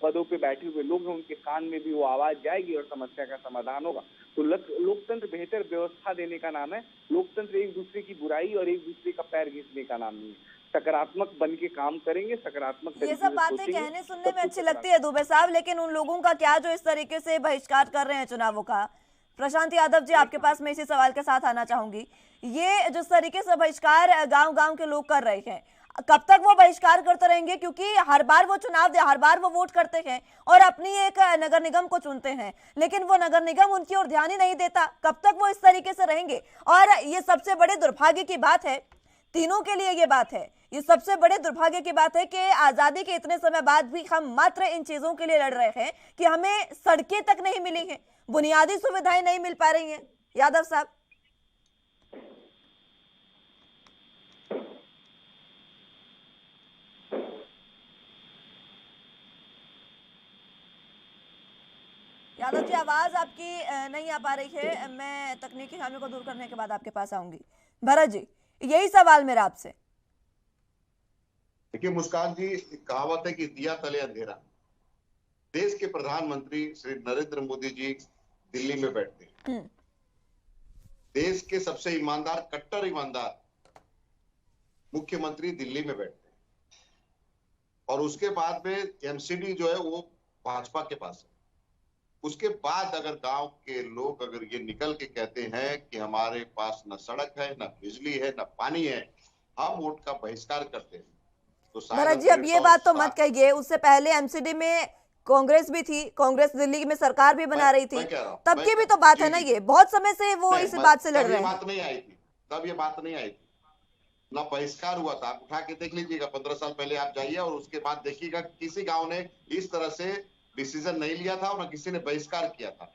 पदों पे बैठे हुए लोग हैं, उनके कान में भी वो आवाज जाएगी और समस्या का समाधान होगा। तो लोकतंत्र बेहतर व्यवस्था देने का नाम है। लोकतंत्र एक दूसरे की बुराई और एक दूसरे का पैर घिसने का नाम नहीं है। सकारात्मक बन के काम करेंगे, सकारात्मक ये सब बातें सोचेंगे, कहने सुनने सब में कुछ अच्छी लगती है दुबे साहब, लेकिन उन लोगों का क्या जो इस तरीके से बहिष्कार कर रहे हैं चुनावों का? प्रशांत यादव जी, आपके पास मैं इसी सवाल के साथ आना चाहूंगी। ये जिस तरीके से बहिष्कार गांव-गांव के लोग कर रहे हैं, कब तक वो बहिष्कार करते रहेंगे? क्योंकि हर बार वो चुनाव दे, हर बार वो वोट करते हैं और अपनी एक नगर निगम को चुनते हैं, लेकिन वो नगर निगम उनकी ओर ध्यान ही नहीं देता। कब तक वो इस तरीके से रहेंगे? और ये सबसे बड़े दुर्भाग्य की बात है, तीनों के लिए ये बात है, ये सबसे बड़े दुर्भाग्य की बात है कि आजादी के इतने समय बाद भी हम मात्र इन चीजों के लिए लड़ रहे हैं कि हमें सड़कें तक नहीं मिली हैं, बुनियादी सुविधाएं नहीं मिल पा रही हैं। यादव साहब, यादव जी, आवाज आपकी नहीं आ पा रही है। मैं तकनीकी खामियों को दूर करने के बाद आपके पास आऊंगी। भरत जी, यही सवाल मेरा आपसे। देखिए मुस्कान जी, कहावत है कि दिया तले अंधेरा। देश के प्रधानमंत्री श्री नरेंद्र मोदी जी दिल्ली में बैठते हैं। देश के सबसे ईमानदार, कट्टर ईमानदार मुख्यमंत्री दिल्ली में बैठते हैं और उसके बाद में एमसीडी जो है वो भाजपा के पास है। उसके बाद अगर गांव के लोग अगर ये निकल के कहते हैं कि हमारे पास न सड़क है, न बिजली है, न पानी है, हम वोट का बहिष्कार करते हैं, तो भरत जी, अब ये बात तो मत कहिए। उससे पहले एमसीडी में कांग्रेस भी थी, कांग्रेस दिल्ली में सरकार भी बना रही थी, तब की भी तो बात है ना। ये बहुत समय से वो इस बात से लड़ रहे हैं। बात नहीं आई थी तब, ये बात नहीं आई थी ना, बहिष्कार हुआ था। आप उठा के देख लीजिएगा, 15 साल पहले आप जाइए और उसके बाद देखिएगा किसी गांव ने इस तरह से डिसीजन नहीं लिया था और न किसी ने बहिष्कार किया था।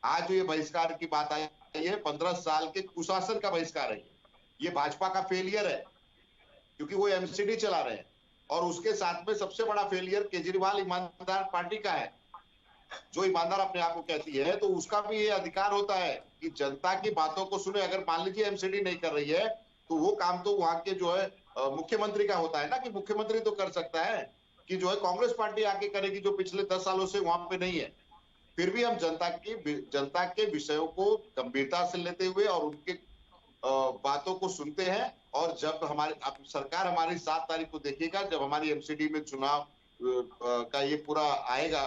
आज जो ये बहिष्कार की बात आई है, 15 साल के कुशासन का बहिष्कार है। ये भाजपा का फेलियर है क्योंकि वो एमसीडी चला रहे हैं और उसके साथ में सबसे बड़ा फेलियर केजरीवाल ईमानदार पार्टी का है। जो ईमानदार अपने आप को कहती है तो उसका भी ये अधिकार होता है कि जनता की बातों को सुने। अगर मान लीजिए एमसीडी नहीं कर रही है तो वो काम तो वहां के जो है मुख्यमंत्री का होता है ना, कि मुख्यमंत्री तो कर सकता है कि जो है कांग्रेस पार्टी आके करेगी, जो पिछले 10 सालों से वहां पे नहीं है। फिर भी हम जनता के विषयों को गंभीरता से लेते हुए और उनके बातों को सुनते हैं। और जब हमारी सरकार हमारी 7 तारीख को देखिएगा, जब हमारी एमसीडी में चुनाव का ये पूरा आएगा,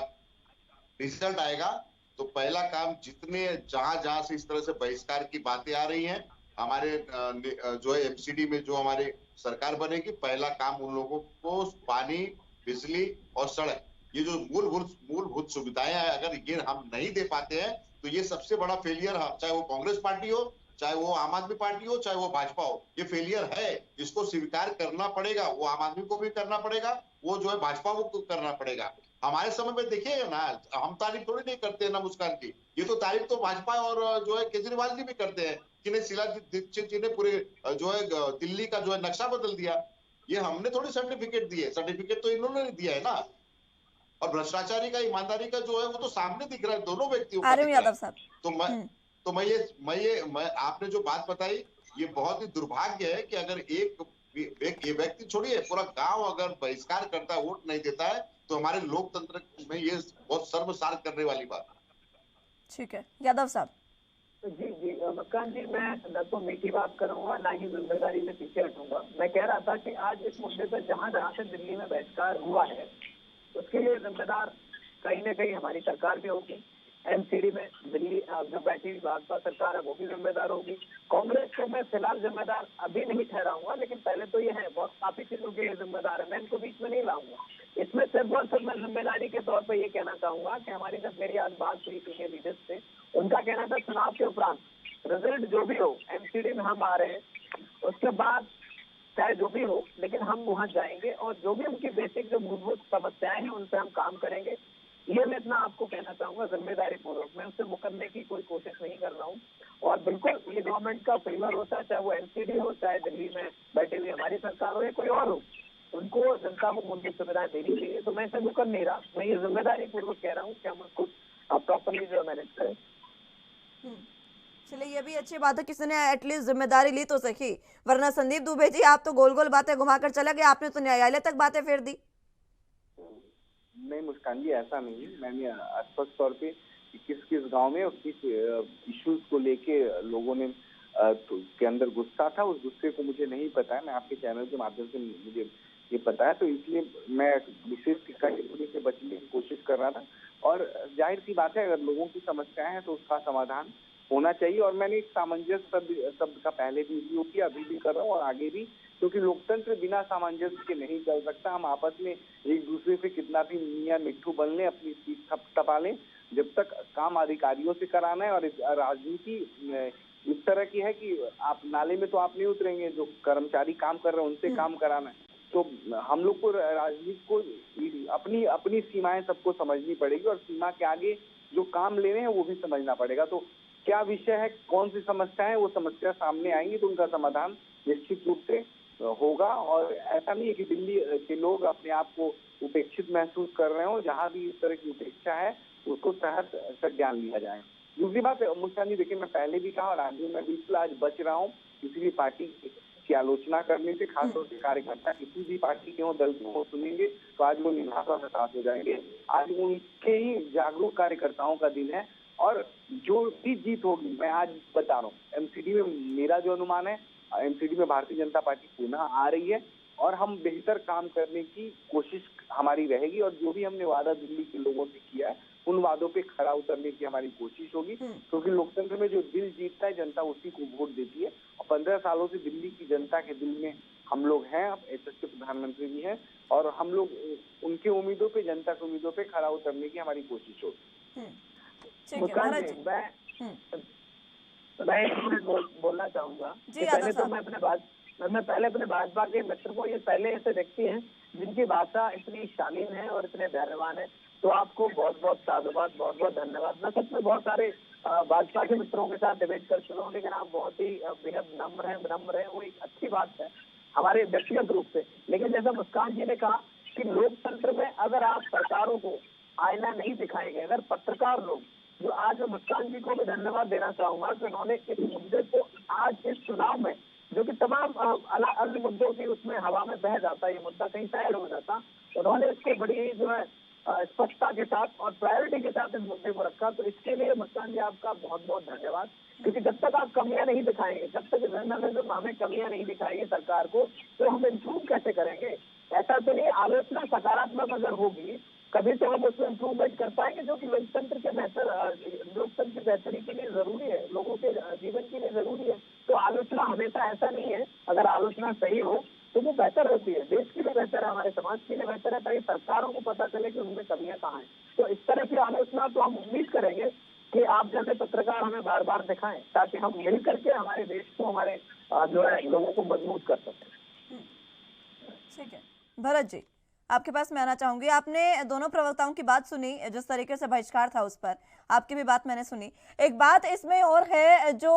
रिजल्ट आएगा, तो पहला काम जितने जहां से इस तरह से बहिष्कार की बातें आ रही हैं, हमारे जो है एमसीडी में जो हमारे सरकार बनेगी, पहला काम उन लोगों को पानी, बिजली और सड़क, ये जो मूलभूत सुविधाएं हैं, अगर ये हम नहीं दे पाते हैं तो ये सबसे बड़ा फेलियर है। चाहे वो कांग्रेस पार्टी हो, चाहे वो आम आदमी पार्टी हो, चाहे वो भाजपा हो, ये फेलियर है। इसको स्वीकार करना पड़ेगा। वो आम आदमी को भी करना पड़ेगा, वो जो है भाजपा को करना पड़ेगा। हमारे समय में देखिएगा ना, हम तारीफ थोड़ी नहीं करते ना मुस्कान जी, ये तो तारीफ तो भाजपा और जो है केजरीवाल जी भी करते हैं, जिन्हें शीला दीक्षित जी ने पूरे जो है दिल्ली का जो है नक्शा बदल दिया। ये हमने थोड़ी सर्टिफिकेट दिए, सर्टिफिकेट तो इन्होंने दिया है ना। और भ्रष्टाचारी का, ईमानदारी का जो है वो तो सामने दिख रहा है दोनों व्यक्तियों का। यादव साहब, तो मैं आपने जो बात बताई, ये बहुत ही दुर्भाग्य है कि अगर ये व्यक्ति छोड़िए, पूरा गांव अगर बहिष्कार करता है, वोट नहीं देता है, तो हमारे लोकतंत्र में ये बहुत सर्वसार करने वाली बात है। ठीक है यादव साहब। जी मक्कान जी, मैं न तो मीठी बात करूंगा, ना ही जिम्मेदारी से पीछे हटूंगा। मैं कह रहा था कि आज इस मुद्दे पर जहां से दिल्ली में बहिष्कार हुआ है, उसके लिए जिम्मेदार कहीं न कहीं हमारी सरकार भी होगी। एमसीडी में दिल्ली जो बैठी भाजपा सरकार है वो भी जिम्मेदार होगी। कांग्रेस को मैं फिलहाल जिम्मेदार अभी नहीं ठहराऊंगा, लेकिन पहले तो ये है, बहुत काफी चीजों के जिम्मेदार है, मैं इनको बीच में नहीं लाऊंगा। इसमें सिर्फ और सिर्फ मैं जिम्मेदारी के तौर पर ये कहना चाहूंगा कि हमारी जब मेरी आज बात हुई सीनियर लीडर्स से, उनका कहना था चुनाव के उपरांत रिजल्ट जो भी हो, एमसीडी में हम आ रहे हैं, उसके बाद चाहे जो भी हो, लेकिन हम वहां जाएंगे और जो भी उनकी बेसिक जो मूलभूत समस्याएं हैं उन पर हम काम करेंगे। ये मैं इतना आपको कहना चाहूंगा जिम्मेदारी पूर्वक। मैं उससे मुकरने की कोई कोशिश नहीं कर रहा हूँ। और बिल्कुल ये गवर्नमेंट का फेवर होता है, चाहे वो एमसीडी हो, चाहे दिल्ली में बैठी हुई हमारी सरकार हो या कोई और हो, उनको जनता को मूलभूत सुविधाएं देनी चाहिए। तो मैं इसे मुकर नहीं रहा, मैं ये जिम्मेदारी पूर्वक कह रहा हूँ कि हम उसको प्रॉपरली जो मैनेज करें। चलिए, ये भी अच्छी बात है, किसी ने एटलीस्ट जिम्मेदारी ली तो सही, वरना संदीप दुबे जी आप तो गोल गोल बातें घुमाकर चले गए, आपने तो न्यायालय तक बातें फेर दी। नहीं मुस्कान जी, ऐसा नहीं है। मैंने स्पष्ट तौर पे किस किस गांव में और किस इश्यूज को लेके लोगों ने तो के अंदर गुस्सा था, उस गुस्से को मुझे नहीं पता है। मैं आपके चैनल के माध्यम से मुझे ये पता है, तो इसलिए मैं विशेष किस्सा टिप्पणी से बचने की कोशिश कर रहा था। और जाहिर सी बात है, अगर लोगों की समस्याएं हैं तो उसका समाधान होना चाहिए। और मैंने एक सामंजस्य शब्द का पहले भी उपयोग किया, अभी भी कर रहा हूँ और आगे भी, क्योंकि लोकतंत्र बिना सामंजस्य के नहीं चल सकता। हम आपस में एक दूसरे से कितना भी मियां मिट्ठू बन लें, अपनी सीट टपा लें, जब तक काम अधिकारियों से कराना है। और राजनीति इस तरह की है कि आप नाले में तो आप नहीं उतरेंगे, जो कर्मचारी काम कर रहे हैं उनसे काम कराना है। तो हम लोग को राजनीति को अपनी अपनी सीमाएं सबको समझनी पड़ेगी और सीमा के आगे जो काम ले रहे हैं वो भी समझना पड़ेगा। तो क्या विषय है, कौन सी समस्या है, वो समस्या सामने आएंगी तो उनका समाधान निश्चित रूप से होगा। और ऐसा नहीं है कि दिल्ली के लोग अपने आप को उपेक्षित महसूस कर रहे हो, जहाँ भी इस तरह की उपेक्षा है उसको सहर्ष संज्ञान लिया जाए। दूसरी बात मुस्कान जी, देखिए मैं पहले भी कहा और आज भी मैं बिल्कुल आज बच रहा हूँ किसी भी पार्टी की आलोचना करने से, खासतौर से कार्यकर्ता किसी भी पार्टी के हो, दल के हो सुनेंगे तो आज वो निराशा से साथ हो जाएंगे। आज उनके ही जागरूक कार्यकर्ताओं का दिन है और जो भी जीत होगी, मैं आज बता रहा हूँ, एमसीडी में मेरा जो अनुमान है, एमसीडी में भारतीय जनता पार्टी पुनः आ रही है और हम बेहतर काम करने की कोशिश हमारी रहेगी। और जो भी हमने वादा दिल्ली के लोगों से किया है उन वादों पे खरा उतरने की हमारी कोशिश होगी, क्योंकि लोकतंत्र में जो दिल जीतता है जनता उसी को वोट देती है। और 15 सालों से दिल्ली की जनता के दिल में हम लोग हैं, यशस्वी प्रधानमंत्री भी हैं और हम लोग उनके उम्मीदों पे, जनता की उम्मीदों पे खरा उतरने की हमारी कोशिश होगी। मैं बोलना चाहूंगा कि पहले तो मैं पहले अपने भाजपा के मित्र को, ये पहले ऐसे व्यक्ति हैं जिनकी भाषा इतनी शालीन है और इतने धैर्यवान है, तो आपको बहुत बहुत साधुवाद, बहुत बहुत धन्यवाद। मैं सच में बहुत सारे भाजपा के मित्रों के साथ डिबेट कर चुका हूँ, लेकिन आप बहुत ही बेहद विनम्र है, वो एक अच्छी बात है हमारे व्यक्तिगत रूप से। लेकिन जैसा मुस्कान जी ने कहा कि लोकतंत्र में अगर आप सरकारों को आईना नहीं दिखाएंगे, अगर पत्रकार लोग, जो आज मुस्कान जी को भी धन्यवाद देना चाहूंगा कि उन्होंने इस मुद्दे को आज इस चुनाव में, जो कि तमाम अन्य मुद्दों की उसमें हवा में बह जाता, ये मुद्दा कहीं साइड हो जाता, उन्होंने इसको बड़ी जो है स्पष्टता के साथ और प्रायोरिटी के साथ इस मुद्दे को रखा। तो इसके लिए मुस्कान जी आपका बहुत बहुत धन्यवाद, क्योंकि जब तक आप कमियां नहीं दिखाएंगे, जब तक जर्नलिज्म हमें कमियां नहीं दिखाएंगे सरकार को, तो हम इम्प्रूव कैसे करेंगे। ऐसा तो नहीं, आलोचना सकारात्मक अगर होगी कभी तो हम उसमें इम्प्रूवमेंट कर पाएंगे, जो कि लोकतंत्र की बेहतरी के लिए जरूरी है, लोगों के जीवन के लिए जरूरी है। तो आलोचना हमेशा, ऐसा नहीं है, अगर आलोचना सही हो तो वो बेहतर होती है, देश के लिए बेहतर है, हमारे समाज के लिए बेहतर है, ताकि सरकारों को पता चले कि उनमें कमियां कहाँ हैं। तो इस तरह की आलोचना तो हम उम्मीद करेंगे कि आप जैसे पत्रकार हमें बार बार दिखाएं, ताकि हम मिल करके हमारे देश को, हमारे जो है लोगों को मजबूत कर सकें। ठीक है भरत जी, आपके पास मैं आना चाहूंगी। आपने दोनों प्रवक्ताओं की बात सुनी, जिस तरीके से बहिष्कार था उस पर आपकी भी बात मैंने सुनी। एक बात इसमें और है, जो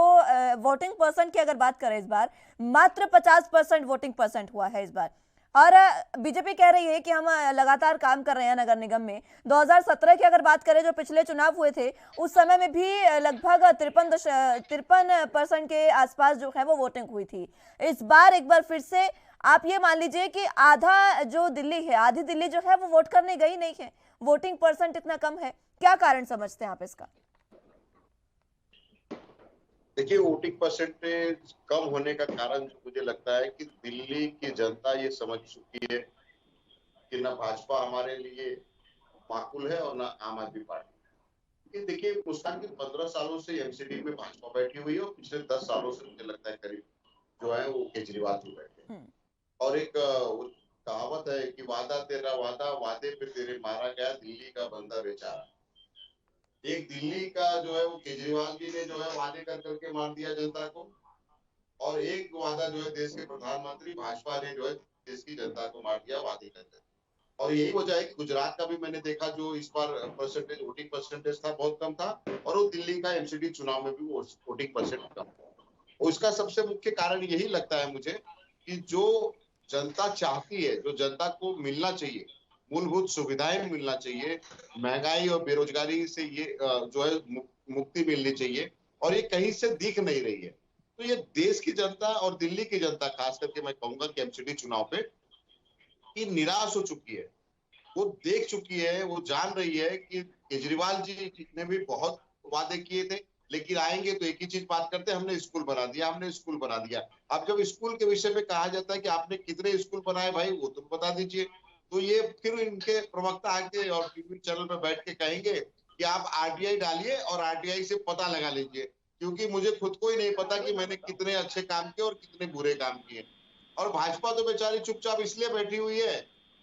वोटिंग परसेंट की अगर बात करें, इस बार मात्र 50% वोटिंग परसेंट हुआ है इस बार। और बीजेपी कह रही है कि हम लगातार काम कर रहे हैं नगर निगम में। 2017 की अगर बात करें, जो पिछले चुनाव हुए थे, उस समय में भी लगभग 53% के आसपास जो है वो वोटिंग हुई थी। इस बार एक बार फिर से आप ये मान लीजिए कि आधा जो दिल्ली है, आधी दिल्ली जो है वो वोट करने गई नहीं है, वोटिंग परसेंट इतना कम है। क्या कारण समझते हैं आप इसका? देखिए, वोटिंग परसेंटेज कम होने का कारण मुझे लगता है कि दिल्ली की जनता ये समझ चुकी है कि ना भाजपा हमारे लिए माकूल है और ना आम आदमी पार्टी। देखिए मुस्कान की 15 सालों से एमसीडी में भाजपा बैठी हुई है और पिछले 10 सालों से मुझे लगता है करीब जो है वो केजरीवाल जी बैठे हैं। और एक कहावत है कि वादा तेरा वादा, वादे पे तेरे मारा गया, दिल्ली का बंदा बेचारा। एक दिल्ली का जो है वो केजरीवाल जी ने जो है वादे कर करके मार दिया जनता को, और एक वादा जो है देश के प्रधानमंत्री भाजपा ने जो है देश की जनता को मार दिया वादे करके। और यही वजह है कि गुजरात का भी मैंने देखा, जो इस बार परसेंटेज, वोटिंग परसेंटेज था, बहुत कम था, और वो दिल्ली का एमसीडी चुनाव में भी वोटिंग परसेंट कम था। उसका सबसे मुख्य कारण यही लगता है मुझे कि जो जनता चाहती है, जो जनता को मिलना चाहिए, मूलभूत सुविधाएं मिलना चाहिए, महंगाई और बेरोजगारी से ये जो है मुक्ति मिलनी चाहिए, और ये कहीं से दिख नहीं रही है। तो ये देश की जनता और दिल्ली की जनता खास करके मैं कहूंगा कि एमसीडी चुनाव पे कि निराश हो चुकी है। वो देख चुकी है, वो जान रही है कि केजरीवाल जी ने भी बहुत वादे किए थे, लेकिन आएंगे तो एक ही चीज बात करते हैं, हमने स्कूल बना दिया, हमने स्कूल बना दिया। अब जब स्कूल के विषय में कहा जाता है कि आपने कितने स्कूल बनाए भाई, वो तुम बता दीजिए, तो ये फिर इनके प्रवक्ता आके और टीवी चैनल पर बैठ के कहेंगे कि आप आरटीआई डालिए और आरटीआई से पता लगा लीजिए, क्योंकि मुझे खुद को ही नहीं पता कि मैंने कितने अच्छे काम किए और कितने बुरे काम किए। और भाजपा तो बेचारी चुपचाप इसलिए बैठी हुई है,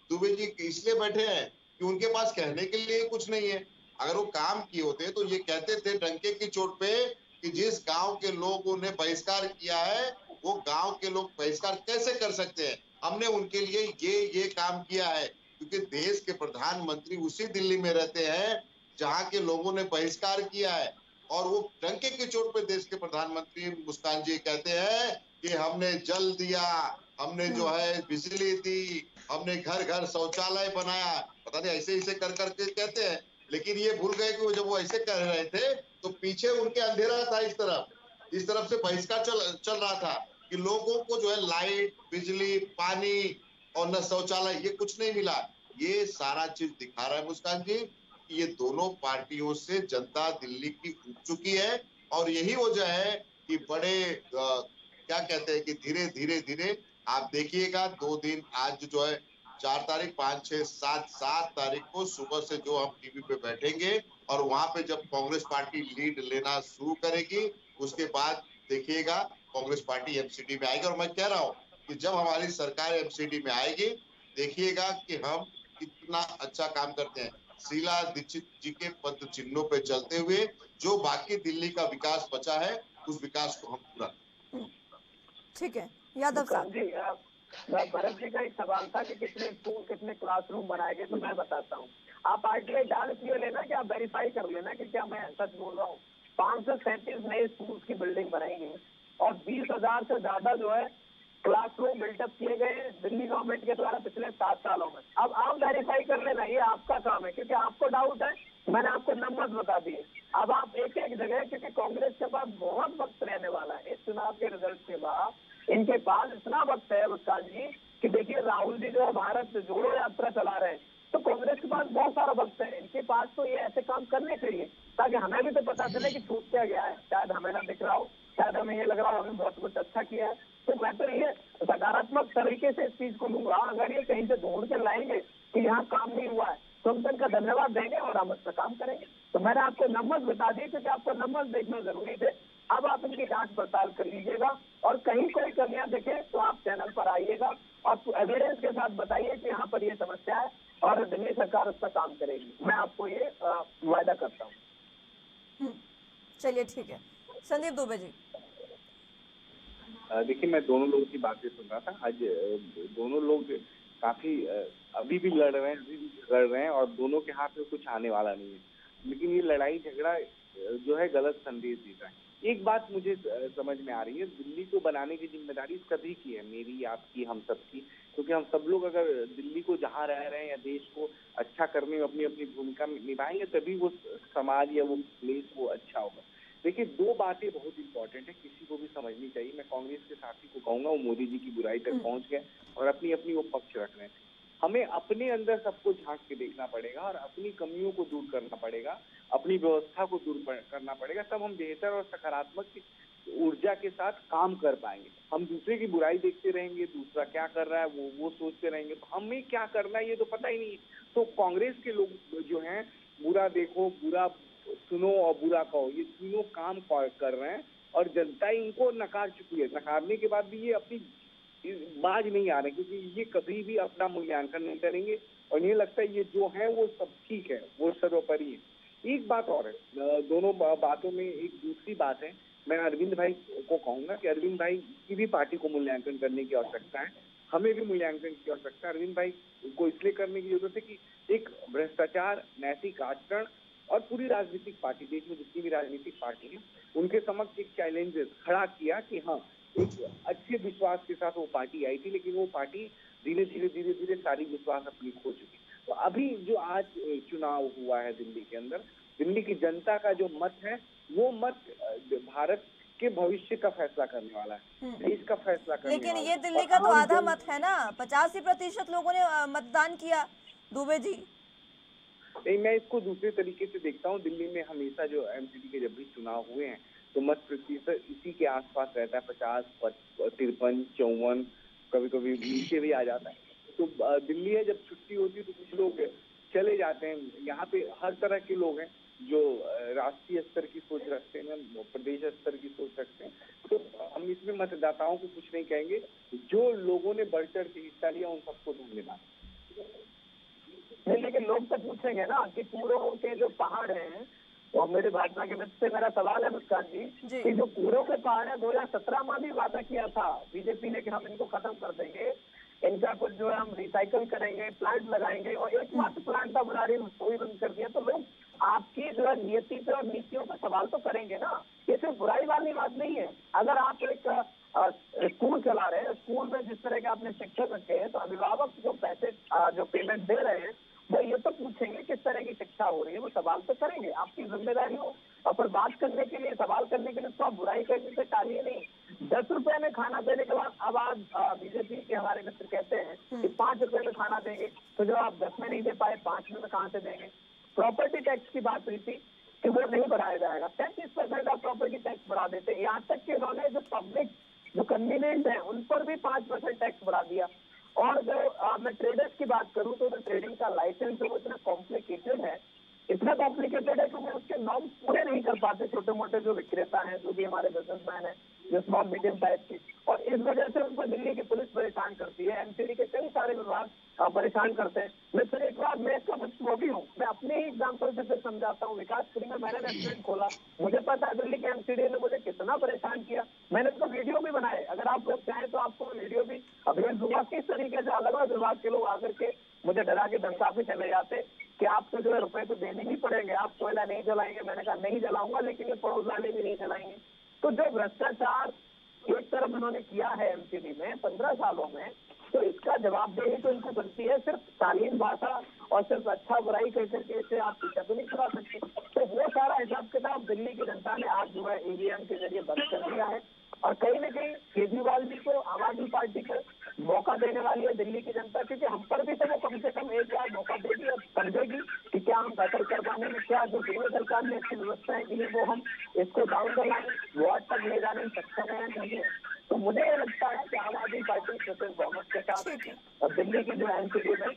दुबे जी इसलिए बैठे हैं कि उनके पास कहने के लिए कुछ नहीं है। अगर वो काम किए होते तो ये कहते थे डंके की चोट पे कि जिस गांव के लोगों ने बहिष्कार किया है वो गांव के लोग बहिष्कार कैसे कर सकते हैं, हमने उनके लिए ये काम किया है। क्योंकि देश के प्रधानमंत्री उसी दिल्ली में रहते हैं जहां के लोगों ने बहिष्कार किया है, और वो डंके की चोट पे देश के प्रधानमंत्री मुस्कान जी कहते हैं कि हमने जल दिया, हमने जो है बिजली दी, हमने घर घर शौचालय बनाया, पता नहीं ऐसे ऐसे कर करके कहते हैं। लेकिन ये भूल गए कि वो जब वो ऐसे कह रहे थे तो पीछे उनके अंधेरा था, इस तरफ से बहिष्कार चल रहा था कि लोगों को जो है लाइट, बिजली, पानी और न शौचालय, ये कुछ नहीं मिला। ये सारा चीज दिखा रहा है मुस्कान जी कि ये दोनों पार्टियों से जनता दिल्ली की उब चुकी है, और यही वजह है कि बड़े क्या कहते हैं कि धीरे धीरे धीरे आप देखिएगा 2 दिन, आज जो है 4 तारीख, 5, 6, 7 तारीख को सुबह से जो हम टीवी पे बैठेंगे और वहां पे जब कांग्रेस पार्टी लीड लेना शुरू करेगी, उसके बाद देखिएगा कांग्रेस पार्टी एमसीडी में आएगी। और मैं कह रहा हूँ कि जब हमारी सरकार एमसीडी में आएगी, देखिएगा कि हम कितना अच्छा काम करते हैं। शीला दीक्षित जी के पद चिन्हों पे चलते हुए जो बाकी दिल्ली का विकास बचा है, उस विकास को हम पूरा। ठीक है यादव साहब जी, भरत जी का एक सवाल था कि कितने स्कूल, कितने क्लासरूम बनाए गए, तो मैं बताता हूँ। आप आरटीआई डाल इसलिए लेना कि आप वेरीफाई कर लेना कि क्या मैं सच बोल रहा हूँ। 537 नए स्कूल की बिल्डिंग बनाएंगे और 20,000 से ज्यादा जो है क्लासरूम बिल्डअप किए गए दिल्ली गवर्नमेंट के द्वारा पिछले 7 सालों में। अब आप वेरीफाई कर लेना, ये आपका काम है, क्योंकि आपको डाउट है, मैंने आपको नंबर बता दिए। अब आप एक एक जगह, क्योंकि कांग्रेस के पास बहुत वक्त रहने वाला है इस चुनाव के रिजल्ट के बाद, इनके पास इतना वक्त है मुस्कान जी कि देखिए राहुल जी जो भारत जोड़ो यात्रा चला रहे हैं, तो कांग्रेस के पास बहुत सारा वक्त है। इनके पास तो ये ऐसे काम करने चाहिए ताकि हमें भी तो पता चले कि छूट क्या गया है। शायद हमें ना दिख रहा हो, शायद हमें ये लग रहा हो हमने बहुत कुछ अच्छा किया है, तो मैं तो ये सकारात्मक तरीके से इस चीज को लूंगा। अगर ये कहीं से ढूंढ के लाएंगे कि यहाँ काम नहीं हुआ है तो हम उनका धन्यवाद देंगे और हम उस पर काम करेंगे। तो मैंने आपको नंबर बता दिए क्योंकि आपको नंबर देखना जरूरी थे। अब आप इनकी जांच पड़ताल कर लीजिएगा और कहीं कोई कमियां दिखे तो आप चैनल पर आइएगा और एविडेंस के साथ बताइए कि यहाँ पर ये समस्या है और दिल्ली सरकार उस पर काम करेगी। मैं आपको ये वायदा करता हूँ। चलिए ठीक है। संदीप दुबे जी। देखिए, मैं दोनों लोगों की बातें सुन रहा था। आज दोनों लोग काफी अभी भी लड़ रहे हैं, अभी भी झगड़ रहे हैं और दोनों के हाथ में कुछ आने वाला नहीं है। लेकिन ये लड़ाई झगड़ा जो है गलत संदेश देता है। एक बात मुझे समझ में आ रही है, दिल्ली को बनाने की जिम्मेदारी सभी की है, मेरी, आपकी, हम सबकी। क्योंकि हम सब लोग अगर दिल्ली को जहाँ रह रहे हैं या देश को अच्छा करने में अपनी अपनी भूमिका निभाएंगे तभी वो समाज या वो प्लेस वो अच्छा होगा। देखिए, 2 बातें बहुत इंपॉर्टेंट है, किसी को भी समझनी चाहिए। मैं कांग्रेस के साथी को कहूंगा, वो मोदी जी की बुराई तक पहुंच गए और अपनी अपनी वो पक्ष रख रहे हैं। हमें अपने अंदर सबको झांक के देखना पड़ेगा और अपनी कमियों को दूर करना पड़ेगा, अपनी व्यवस्था को दूर करना पड़ेगा, तब हम बेहतर और सकारात्मक ऊर्जा के साथ काम कर पाएंगे। हम दूसरे की बुराई देखते रहेंगे, दूसरा क्या कर रहा है वो सोचते रहेंगे, तो हमें क्या करना है ये तो पता ही नहीं। तो कांग्रेस के लोग जो हैं, बुरा देखो, बुरा सुनो और बुरा कहो, ये तीनों काम कर रहे हैं और जनता इनको नकार चुकी है। नकारने के बाद भी ये अपनी बाज नहीं आ रहे, क्योंकि ये कभी भी अपना मूल्यांकन नहीं करेंगे और ये लगता है ये जो है वो सब ठीक है, वो सर्वोपरि है। एक बात और है, दोनों बातों में एक दूसरी बात है। मैं अरविंद भाई को कहूंगा कि अरविंद भाई की भी पार्टी को मूल्यांकन करने की आवश्यकता है, हमें भी मूल्यांकन की आवश्यकता है। अरविंद भाई को इसलिए करने की जरूरत है कि एक भ्रष्टाचार, नैतिक आचरण और पूरी राजनीतिक पार्टी, देश में जितनी भी राजनीतिक पार्टी है, उनके समक्ष एक चैलेंज खड़ा किया कि हाँ, एक अच्छे विश्वास के साथ वो पार्टी आई थी, लेकिन वो पार्टी धीरे धीरे सारी विश्वास अपनी खो चुकी। तो अभी जो आज चुनाव हुआ है दिल्ली के अंदर, दिल्ली की जनता का जो मत है, वो मत भारत के भविष्य का फैसला करने वाला है, देश का फैसला करने वाला है। लेकिन ये दिल्ली का तो आधा मत है ना, 85% लोगों ने मतदान किया दुबे जी। नहीं, मैं इसको दूसरे तरीके से देखता हूँ। दिल्ली में हमेशा जो एमसीडी के जब भी चुनाव हुए हैं तो मत प्रतिशत इसी के आसपास रहता है, 50, 53, 54, कभी कभी नीचे भी आ जाता है। तो दिल्ली है, जब छुट्टी होती है तो कुछ लोग चले जाते हैं। यहाँ पे हर तरह के लोग हैं, जो राष्ट्रीय स्तर की सोच रखते हैं, प्रदेश स्तर की सोच रखते हैं। तो हम इसमें मतदाताओं को कुछ नहीं कहेंगे। जो लोगों ने बढ़ चढ़ के हिस्सा लिया उन सबको धन्यवाद। नहीं, लेकिन लोग तो पूछेंगे ना कि कूड़ों के जो पहाड़ हैं, और मेरे भाजपा के मित्र से मेरा सवाल है मुस्कान जी कि जो कूड़ों के पहाड़ है 2017 में भी वादा किया था बीजेपी ने कि हम इनको खत्म कर देंगे, इनका कुछ जो है हम रिसाइकल करेंगे, प्लांट लगाएंगे, और एकमात्र प्लांट था बना रही उसको भी बंद कर दिया। तो लोग आपकी जो है नियति पे और नीतियों पर सवाल तो करेंगे ना। ये सिर्फ बुराई वाली बात नहीं है। अगर आप एक स्कूल चला रहे हैं, स्कूल में जिस तरह के आपने शिक्षक रखे हैं, तो अभिभावक जो पैसे जो पेमेंट दे रहे हैं वो ये तो पूछेंगे किस तरह की शिक्षा हो रही है, वो सवाल तो करेंगे। आपकी जिम्मेदारी हो। और फिर बात करने के लिए, सवाल करने के लिए तो आप बुराई करने से टालिए नहीं। 10 रुपए में खाना देने के बाद अब आज बीजेपी के हमारे मित्र कहते हैं कि 5 रुपए में खाना देंगे, तो जब आप 10 में नहीं दे पाए 5 में कहाँ से देंगे। प्रॉपर्टी टैक्स की बात हुई थी कि वो नहीं बढ़ाया जाएगा, 33% आप प्रॉपर्टी टैक्स बढ़ा देते हैं। यहाँ तक कि उन्होंने जो पब्लिक जो कन्वीनियंट है उन पर भी 5% टैक्स बढ़ा दिया। और जो मैं ट्रेडर्स की बात करूं तो ट्रेडिंग का लाइसेंस वो इतना कॉम्प्लिकेटेड है, इतना कॉम्प्लिकेटेड है कि वो उसके नॉर्म्स पूरे नहीं कर पाते छोटे मोटे जो विक्रेता हैं, जो भी हमारे बिजनेसमैन हैं, जो स्मॉल मीडियम टाइप के। और इस वजह से उनको दिल्ली की पुलिस परेशान करती है, एमसीडी के कई सारे विभाग परेशान करते हैं। मैं फिर एक बार, मैं इसका मुख्य हूँ, मैं अपने ही एग्जाम्पल से फिर समझाता हूँ। विकासपुरी में मैंने रेस्टोरेंट खोला, मुझे पता है दिल्ली के एमसीडी ने मुझे कितना परेशान किया। मैंने तो वीडियो भी बनाए, अगर आप लोग चाहें तो आपको वीडियो भी भेज दूंगा किस तरीके से अलग अलग विभाग के लोग आकर के मुझे डरा के धमका के चले जाते कि आपको जो है रुपए तो देने ही पड़ेंगे, आप कोयला नहीं जलाएंगे। मैंने कहा नहीं जलाऊंगा, लेकिन ये पड़ोस वाले भी नहीं जलाएंगे। तो जो भ्रष्टाचार एक तरफ उन्होंने किया है एमसीडी में 15 सालों में, तो इसका जवाबदेही तो इनको बनती है। सिर्फ शालीन भाषा और सिर्फ अच्छा बुराई कह करके इसे आप पीछा तो नहीं करा सकते। तो वो सारा हिसाब किताब दिल्ली की जनता ने आज जो है ईवीएम के जरिए बंद कर दिया है। और कहीं न कहीं केजरीवाल जी को, आम आदमी पार्टी को मौका देने वाली है दिल्ली की जनता, क्योंकि हम पर भी तो वो कम से कम एक बार मौका देगी और समझेगी कि क्या हम बेहतर करवाने में, क्या जो केंद्र सरकार ने अच्छी व्यवस्थाएं की है वो हम इसको डाउन करवाने, वार्ड तक ले जाने में सक्षम है नहीं है। तो मुझे ये लगता है कि आम आदमी पार्टी स्वतंत्र बहुमत के साथ और दिल्ली की जो एमसीडी में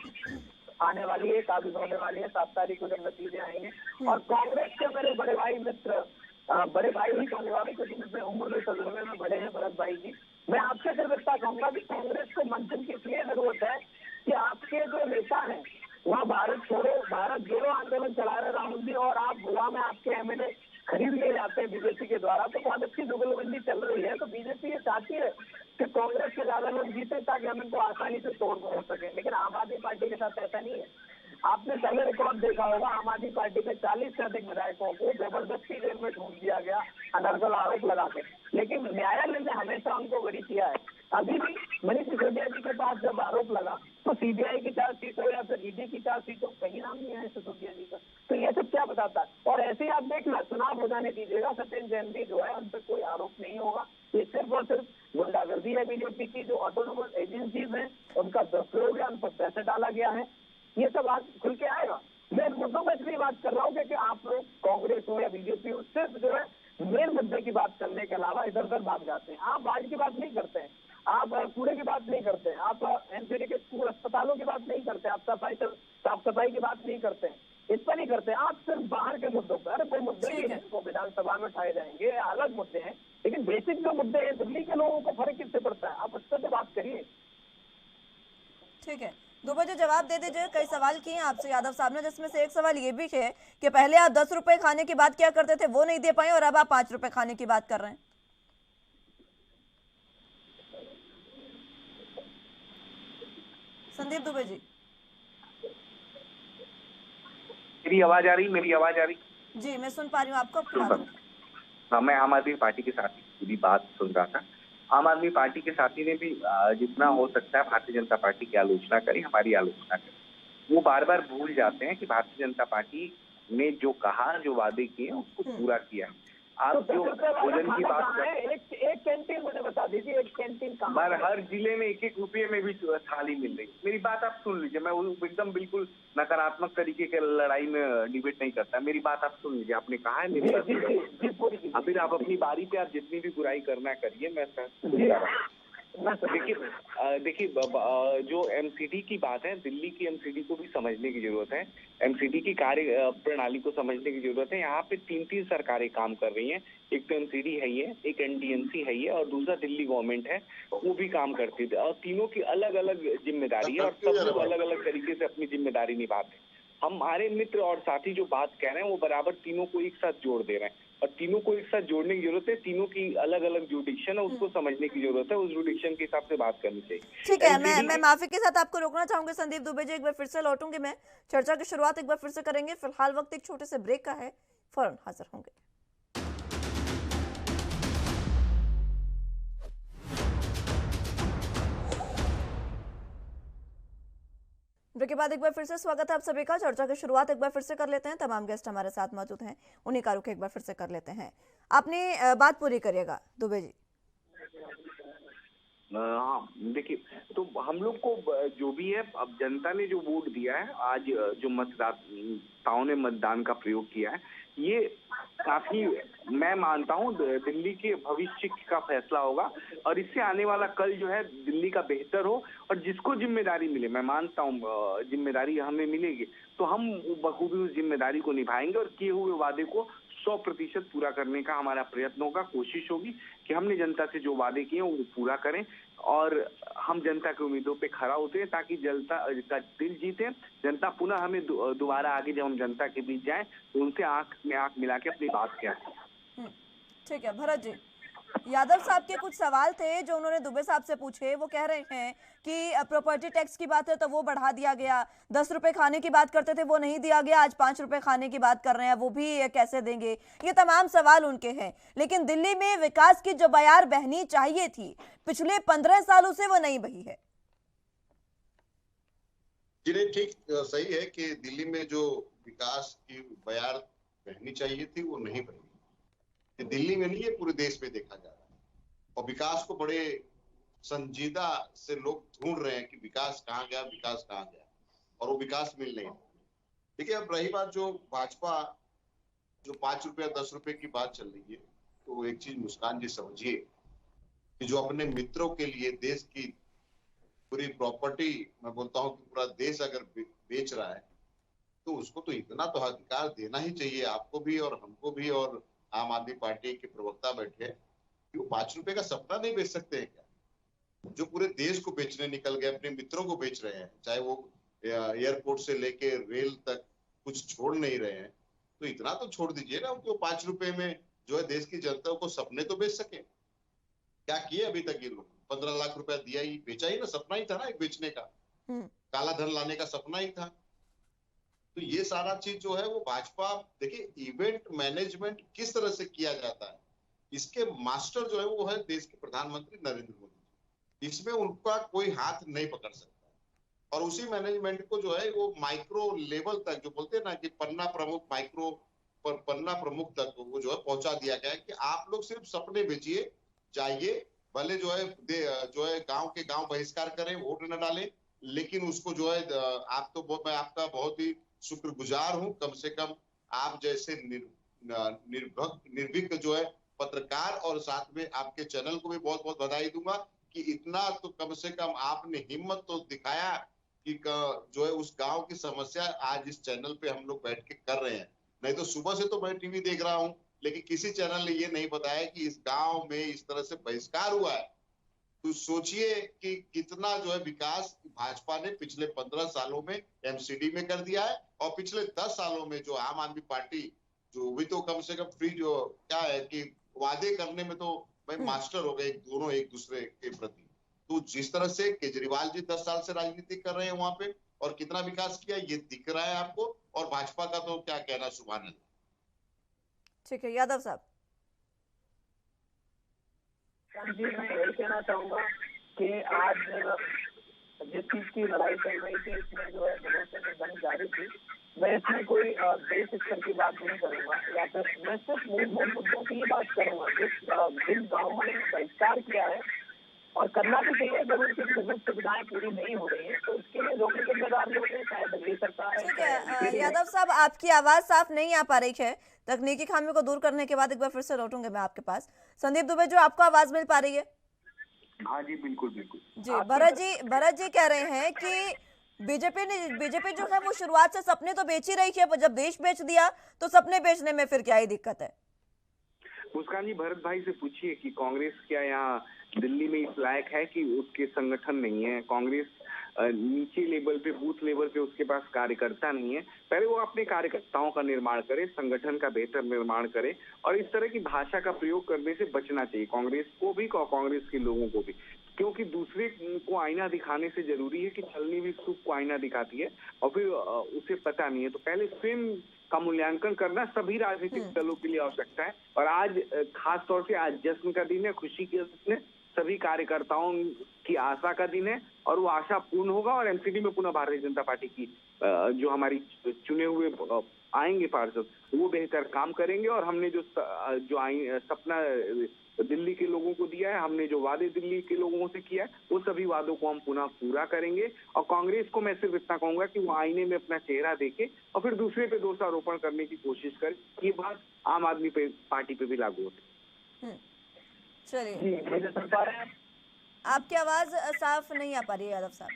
आने वाली है, काबिज होने वाली है। 7 तारीख को जब नतीजे आएंगे, और कांग्रेस के मेरे बड़े भाई मित्र, बड़े भाई ही कहने वाले, क्योंकि उम्र में तजुर्बे में बड़े हैं भरत भाई जी, मैं आपसे सिर्फ इतना कहूंगा कि कांग्रेस को मंथन की इसलिए जरूरत है कि आपके जो नेता हैं वहाँ भारत छोड़ो, भारत जोड़ो आंदोलन चला रहे राहुल जी, और आप गोवा में आपके एमएलए खरीद लिए जाते हैं बीजेपी के द्वारा। तो बहुत अच्छी जुगलबंदी चल रही है। तो बीजेपी ये चाहती है कि कांग्रेस के ज्यादा लोग जीते ताकि हम इनको आसानी से तोड़ हो सके, लेकिन आम आदमी पार्टी के साथ ऐसा नहीं है। आपने पहले रिकॉर्ड देखा होगा, आम आदमी पार्टी के 40 से अधिक विधायकों को जबरदस्ती जेल में ढूंढ दिया गया अनर्गल आरोप लगा के, लेकिन न्यायालय ने हमेशा उनको बरी किया है। अभी भी मनीष सिसोदिया जी के पास जब आरोप लगा तो सीबीआई की चार्जशीट हो या फिर ईडी की चार्जशीट हो, कहीं नाम नहीं है सिसोदिया जी का। तो ये सब क्या बताता है। और ऐसे ही आप देखना, चुनाव हो जाने दीजिएगा, सत्येंद्र जैन भी जो है उन पर कोई आरोप नहीं होगा। ये सिर्फ और सिर्फ गुंडागर्दी है बीजेपी की, जो ऑटोनोमस एजेंसीज हैं उनका दुरुपयोग है, उन पर पैसे डाला गया है। ये सब आज खुल के आएगा। मैं मुद्दों में इसलिए बात कर रहा हूँ क्योंकि आप लोग कांग्रेस हो या बीजेपी हो, सिर्फ जो है मेन मुद्दे की बात करने के अलावा इधर उधर भाग जाते हैं। आप बाढ़ की बात नहीं करते हैं, आप कूड़े की बात नहीं करते हैं, आप एमसीडी के स्कूल अस्पतालों की बात नहीं करते, आप साफ सफाई की बात नहीं करते हैं, इस पर नहीं करते। आप सिर्फ बाहर के मुद्दों पर, कोई मुद्दे भी हैं वो विधानसभा में उठाए जाएंगे, अलग मुद्दे हैं, लेकिन बेसिक जो मुद्दे हैं दिल्ली के लोगों को फर्क किससे पड़ता है, आप उस पर तो बात करिए। ठीक है, 2 बजे जवाब दे दीजिए। कई सवाल किए आपसे यादव साहब ने, जिसमें से एक सवाल ये भी है कि पहले आप 10 रुपए खाने की बात क्या करते थे, वो नहीं दे पाए, और अब आप 5 रुपए खाने की बात कर रहे हैं। संदीप दुबे जी, मेरी आवाज आ रही? जी मैं सुन पा रही हूँ आपको। हाँ, मैं आम आदमी पार्टी के साथी पूरी बात सुन रहा था। आम आदमी पार्टी के साथी ने भी जितना हो सकता है भारतीय जनता पार्टी की आलोचना करी, हमारी आलोचना करी। वो बार बार भूल जाते हैं कि भारतीय जनता पार्टी ने जो कहा, जो वादे किए उसको पूरा किया। आप तो जो 10 रुपए वाला भोजन की खाना बात कहाँ कर है? एक कैंटीन मुझे बता दीजिए, एक कैंटीन कहाँ बार है? हर जिले में 1-1 रुपये में भी थाली मिल रही। मेरी बात आप सुन लीजिए, मैं वो एकदम बिल्कुल नकारात्मक तरीके के लड़ाई में डिबेट नहीं करता। मेरी बात आप सुन लीजिए, आपने कहा है मेरी बात सुनिए। अब फिर आप अपनी बारी पे आप जितनी भी बुराई करना करिए, मैं देखिए जो एमसीडी की बात है, दिल्ली की एमसीडी को भी समझने की जरूरत है। एमसीडी की कार्य प्रणाली को समझने की जरूरत है। यहाँ पे 3 सरकारें काम कर रही हैं। एक तो एमसीडी है ये, एक एनडीएमसी है ये, और दूसरा दिल्ली गवर्नमेंट है, वो भी काम करती है। और तीनों की अलग अलग जिम्मेदारी है और सब लोग अलग अलग तरीके से अपनी जिम्मेदारी निभाते हैं। हमारे मित्र और साथी जो बात कह रहे हैं वो बराबर तीनों को एक साथ जोड़ दे रहे हैं, और तीनों को एक साथ जोड़ने की जरूरत है। तीनों की अलग अलग जुडिक्शन है, उसको समझने की जरूरत है, उस जुडिक्शन के हिसाब से बात करनी चाहिए। ठीक है, मैं माफी के साथ आपको रोकना चाहूंगी संदीप दुबे जी, एक बार फिर से लौटूंगी। मैं चर्चा की शुरुआत एक बार फिर से करेंगे। फिलहाल वक्त एक छोटे से ब्रेक का है, फौरन हाजिर होंगे। ब्रेक के बाद एक बार फिर से स्वागत है आप सभी का। चर्चा की शुरुआत एक बार फिर से कर लेते हैं। तमाम गेस्ट हमारे साथ मौजूद हैं, उन्हीं का रुख एक बार फिर से कर लेते हैं। आपने बात पूरी करिएगा दुबे जी। हाँ, देखिए, तो हम लोग को जो भी है, अब जनता ने जो वोट दिया है, आज जो मतदाताओं ने मतदान का प्रयोग किया है, ये काफी, मैं मानता हूँ, दिल्ली के भविष्य का फैसला होगा, और इससे आने वाला कल जो है दिल्ली का बेहतर हो। और जिसको जिम्मेदारी मिले, मैं मानता हूँ जिम्मेदारी हमें मिलेगी, तो हम बखूबी उस जिम्मेदारी को निभाएंगे और किए हुए वादे को 100% पूरा करने का हमारा प्रयत्न होगा। कोशिश होगी कि हमने जनता से जो वादे किए वो पूरा करें, और हम जनता की उम्मीदों पे खरा उतरे, ताकि जनता का दिल जीते। जनता पुनः हमें दोबारा आगे जब हम जनता के बीच जाएं तो उनसे आंख में आंख मिला के अपनी बात कहें। ठीक है भरत जी, यादव साहब के कुछ सवाल थे जो उन्होंने दुबे साहब से पूछे। वो कह रहे हैं कि प्रॉपर्टी टैक्स की बात है तो वो बढ़ा दिया गया, 10 रुपए खाने की बात करते थे वो नहीं दिया गया, आज 5 रुपए खाने की बात कर रहे हैं, वो भी कैसे देंगे। ये तमाम सवाल उनके हैं। लेकिन दिल्ली में विकास की जो बयार बहनी चाहिए थी, पिछले 15 सालों से वो नहीं बही है। जी ठीक सही है कि दिल्ली में जो विकास की बयार बहनी चाहिए थी वो नहीं बही। दिल्ली में नहीं, ये पूरे देश में देखा जा रहा है, और विकास को बड़े संजीदा से लोग ढूंढ रहे हैं कि विकास कहाँ गया, विकास कहाँ गया, और वो विकास मिल नहीं रहा। देखिए, अब रही बात जो भाजपा जो 5 रुपए 10 रुपए की बात चल रही है, तो एक चीज मुस्कान जी समझिए कि जो अपने मित्रों के लिए देश की पूरी प्रॉपर्टी, मैं बोलता हूँ कि पूरा देश अगर बेच रहा है, तो उसको तो इतना तो अधिकार देना ही चाहिए, आपको भी और हमको भी, और आम आदमी पार्टी के प्रवक्ता बैठे कि वो 5 रुपए का सपना नहीं बेच सकते हैं क्या? जो पूरे देश को बेचने निकल गए, अपने मित्रों को बेच रहे हैं, चाहे वो एयरपोर्ट से लेके रेल तक कुछ छोड़ नहीं रहे हैं, तो इतना तो छोड़ दीजिए ना, उनको 5 रुपए में जो है देश की जनता को सपने तो बेच सके। क्या किए अभी तक ये लोग? 15 लाख रुपया दिया ही, बेचा ही ना, सपना ही था ना एक बेचने का, काला धन लाने का सपना ही था। तो ये सारा चीज जो है वो भाजपा, देखिए इवेंट मैनेजमेंट किस तरह से किया जाता है, इसके मास्टर जो है वो है देश के प्रधानमंत्री नरेंद्र मोदी। इसमें उनका कोई हाथ नहीं पकड़ सकता, और उसी मैनेजमेंट को जो है वो माइक्रो लेवल तक, जो बोलते हैं ना कि पन्ना प्रमुख, माइक्रो पर पन्ना प्रमुख तक वो जो है पहुंचा दिया गया है कि आप लोग सिर्फ सपने बेचिए, जाइए, भले जो है गांव के गांव बहिष्कार करें, वोट न डालें, लेकिन उसको जो है आप तो, मैं आपका बहुत ही शुक्रगुजार हूं, कम से कम आप जैसे निर्भीक जो है पत्रकार, और साथ में आपके चैनल को भी बहुत बहुत बधाई दूंगा कि इतना तो कम से कम आपने हिम्मत तो दिखाया कि जो है उस गांव की समस्या आज इस चैनल पे हम लोग बैठ के कर रहे हैं। नहीं तो सुबह से तो मैं टीवी देख रहा हूं, लेकिन किसी चैनल ने ये नहीं बताया कि इस गांव में इस तरह से बहिष्कार हुआ है। तो सोचिए कि कितना जो है विकास भाजपा ने पिछले 15 सालों में एमसीडी में कर दिया है, और पिछले 10 सालों में जो आम आदमी पार्टी जो भी तो कम से कम फ्री जो क्या है कि वादे करने में तो भाई मास्टर हो गए दोनों एक दूसरे के प्रति। तो जिस तरह से केजरीवाल जी 10 साल से राजनीति कर रहे हैं वहां पे, और कितना विकास किया ये दिख रहा है आपको, और भाजपा का तो क्या कहना, सुभान अल्लाह। ठीक है यादव साहब। जी, मैं यही कहना चाहूंगा कि आज जिस चीज की लड़ाई चल रही थी इसमें जो है भरोसे की जंग जारी थी, मैं इसमें कोई देश स्तर की बात नहीं करूंगा, या फिर मैं सिर्फ मूलभूत मुद्दों की बात करूंगा। जिन गाँवों ने बहिष्कार किया है और करना भी चाहिए, जब उनकी मूलभूत सुविधाएं पूरी नहीं हो रही है तो उसके लिए जो भी जिम्मेदार लोग हैं, चाहे दिल्ली सरकार है। ठीक है यादव साहब, आपकी आवाज साफ नहीं आ पा रही है। तकनीकी खामी को दूर करने के बाद एक बार फिर से लौटूंगे मैं आपके पास। संदीप दुबे, जो आपको आवाज मिल पा रही है? हाँ जी, बिल्कुल बिल्कुल जी, भरत जी कह रहे हैं कि बीजेपी जो है वो शुरुआत से सपने तो बेच ही रही है, पर जब देश बेच दिया तो सपने बेचने में फिर क्या ही दिक्कत है? मुस्कान जी, भरत भाई से पूछिए कि कांग्रेस क्या यहाँ दिल्ली में इस लायक है कि उसके संगठन नहीं है। कांग्रेस नीचे लेवल पे, बूथ लेवल पे उसके पास कार्यकर्ता नहीं है। पहले वो अपने कार्यकर्ताओं का निर्माण करे, संगठन का बेहतर निर्माण करे, और इस तरह की भाषा का प्रयोग करने से बचना चाहिए कांग्रेस को भी और कांग्रेस के लोगों को भी, क्योंकि दूसरे को आईना दिखाने से जरूरी है कि छलनी भी सूप को आईना दिखाती है और फिर उसे पता नहीं है। तो पहले स्वयं का मूल्यांकन करना सभी राजनीतिक दलों के लिए आवश्यकता है। और आज खास तौर से आज जश्न का दिन है, खुशी का दिन है, सभी कार्यकर्ताओं की आशा का दिन है, और वो आशा पूर्ण होगा और एमसीडी में पुनः भारतीय जनता पार्टी की जो हमारी चुने हुए आएंगे पार्षद, वो बेहतर काम करेंगे। और हमने जो सपना दिल्ली के लोगों को दिया है, हमने जो वादे दिल्ली के लोगों से किया है, वो सभी वादों को हम पुनः पूरा करेंगे। और कांग्रेस को मैं सिर्फ इतना कहूंगा कि वो आईने में अपना चेहरा देखे और फिर दूसरे पे दोषारोपण करने की कोशिश करे। ये बात आम आदमी पार्टी पे भी लागू होती है। चलिए, मुझे सुन पा रहे हैं? आपकी आवाज साफ नहीं आ पा रही है यादव साहब।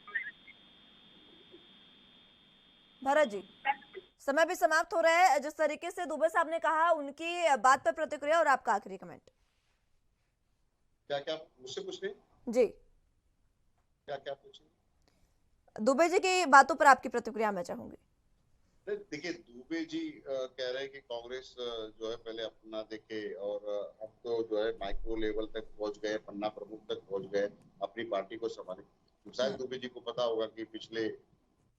भरत जी, समय भी समाप्त हो रहा है। जिस तरीके से दुबे साहब ने कहा, उनकी बात पर प्रतिक्रिया और आपका आखिरी कमेंट। क्या मुझसे पूछ रहे? जी, क्या पूछे? दुबे जी की बातों पर आपकी प्रतिक्रिया मैं चाहूंगी। देखिए, दुबे जी कह रहे हैं कि कांग्रेस जो है पहले अपना देखे, और अब तो जो है माइक्रो लेवल तक पहुंच गए, पन्ना प्रमुख तक पहुंच गए, अपनी पार्टी को संभाले। शायद दुबे जी को पता होगा कि पिछले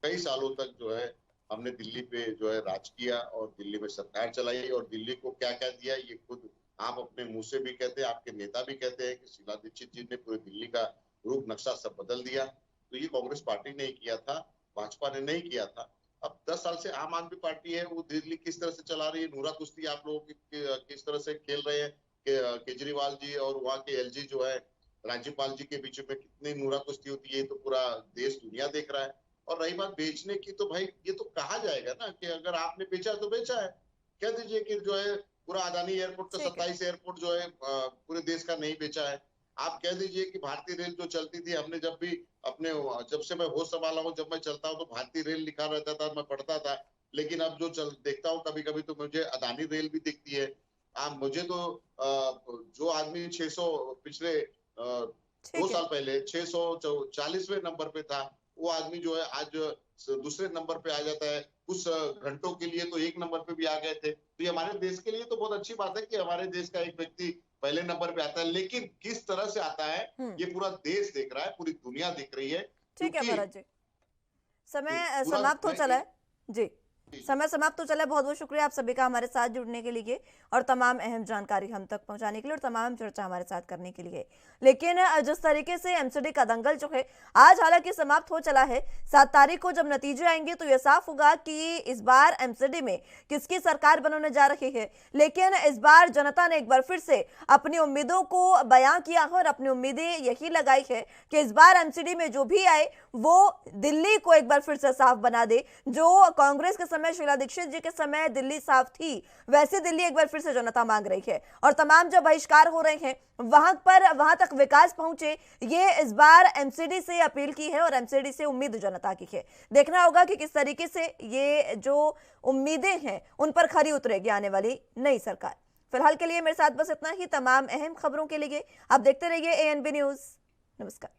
कई सालों तक जो है हमने दिल्ली पे जो है राज किया और दिल्ली में सरकार चलाई, और दिल्ली को क्या क्या दिया ये खुद आप अपने मुंह से भी कहते हैं, आपके नेता भी कहते हैं कि शीला दीक्षित जी ने पूरे दिल्ली का रूप नक्शा सब बदल दिया। तो ये कांग्रेस पार्टी ने किया था, भाजपा ने नहीं किया था। अब 10 साल से आम आदमी पार्टी है, वो दिल्ली किस तरह से चला रही है, नूरा कुश्ती आप लोगों की किस तरह से खेल रहे हैं। केजरीवाल जी और वहाँ के एलजी जो है राज्यपाल जी के बीच में कितनी नूरा कुश्ती होती है, तो पूरा देश दुनिया देख रहा है। और रही बात बेचने की, तो भाई ये तो कहा जाएगा ना कि अगर आपने बेचा तो बेचा है, कह दीजिए कि जो है पूरा अदानी एयरपोर्ट का 27 एयरपोर्ट जो है पूरे देश का नहीं बेचा है। आप कह दीजिए कि भारतीय रेल जो चलती थी, हमने जब से मैं होश संभाला हूँ, जब मैं चलता हूँ तो भारतीय रेल लिखा रहता था, मैं पढ़ता था। लेकिन अब जो देखता हूँ कभी कभी तो मुझे अदानी रेल भी दिखती है। मुझे तो जो आदमी 600 पिछले 2 साल पहले 640वें नंबर पे था, वो आदमी जो है आज दूसरे नंबर पे आ जाता है। कुछ घंटों के लिए तो 1 नंबर पे भी आ गए थे। तो ये हमारे देश के लिए तो बहुत अच्छी बात है कि हमारे देश का एक व्यक्ति पहले नंबर पे आता है, लेकिन किस तरह से आता है ये पूरा देश देख रहा है, पूरी दुनिया देख रही है। ठीक है भरत जी, समय समाप्त हो चला है। जी, समय समाप्त तो चला। बहुत बहुत शुक्रिया आप सभी का हमारे साथ जुड़ने के लिए और तमाम अहम जानकारी हम तक पहुंचाने के लिए और तमाम चर्चा हमारे साथ करने के लिए। लेकिन जिस तरीके से एमसीडी का दंगल जो है आज हालांकि समाप्त हो चला है, 7 तारीख को जब नतीजे आएंगे तो यह साफ होगा कि इस बार एमसीडी में किसकी सरकार बनने जा रही है। लेकिन इस बार जनता ने एक बार फिर से अपनी उम्मीदों को बयां किया है और अपनी उम्मीदें यही लगाई है कि इस बार एमसीडी में जो भी आए वो दिल्ली को एक बार फिर से साफ बना दे। जो कांग्रेस के समय, शीला दीक्षित जी के समय दिल्ली साफ थी, वैसे दिल्ली एक बार फिर से जनता मांग रही है। और तमाम जो बहिष्कार हो रहे हैं वहां तक विकास पहुंचे, ये इस बार एमसीडी से अपील की है और एमसीडी से उम्मीद जनता की है। देखना होगा कि किस तरीके से ये जो उम्मीदें हैं उन पर खरी उतरेगी आने वाली नई सरकार। फिलहाल के लिए मेरे साथ बस इतना ही। तमाम अहम खबरों के लिए आप देखते रहिए ANB न्यूज। नमस्कार।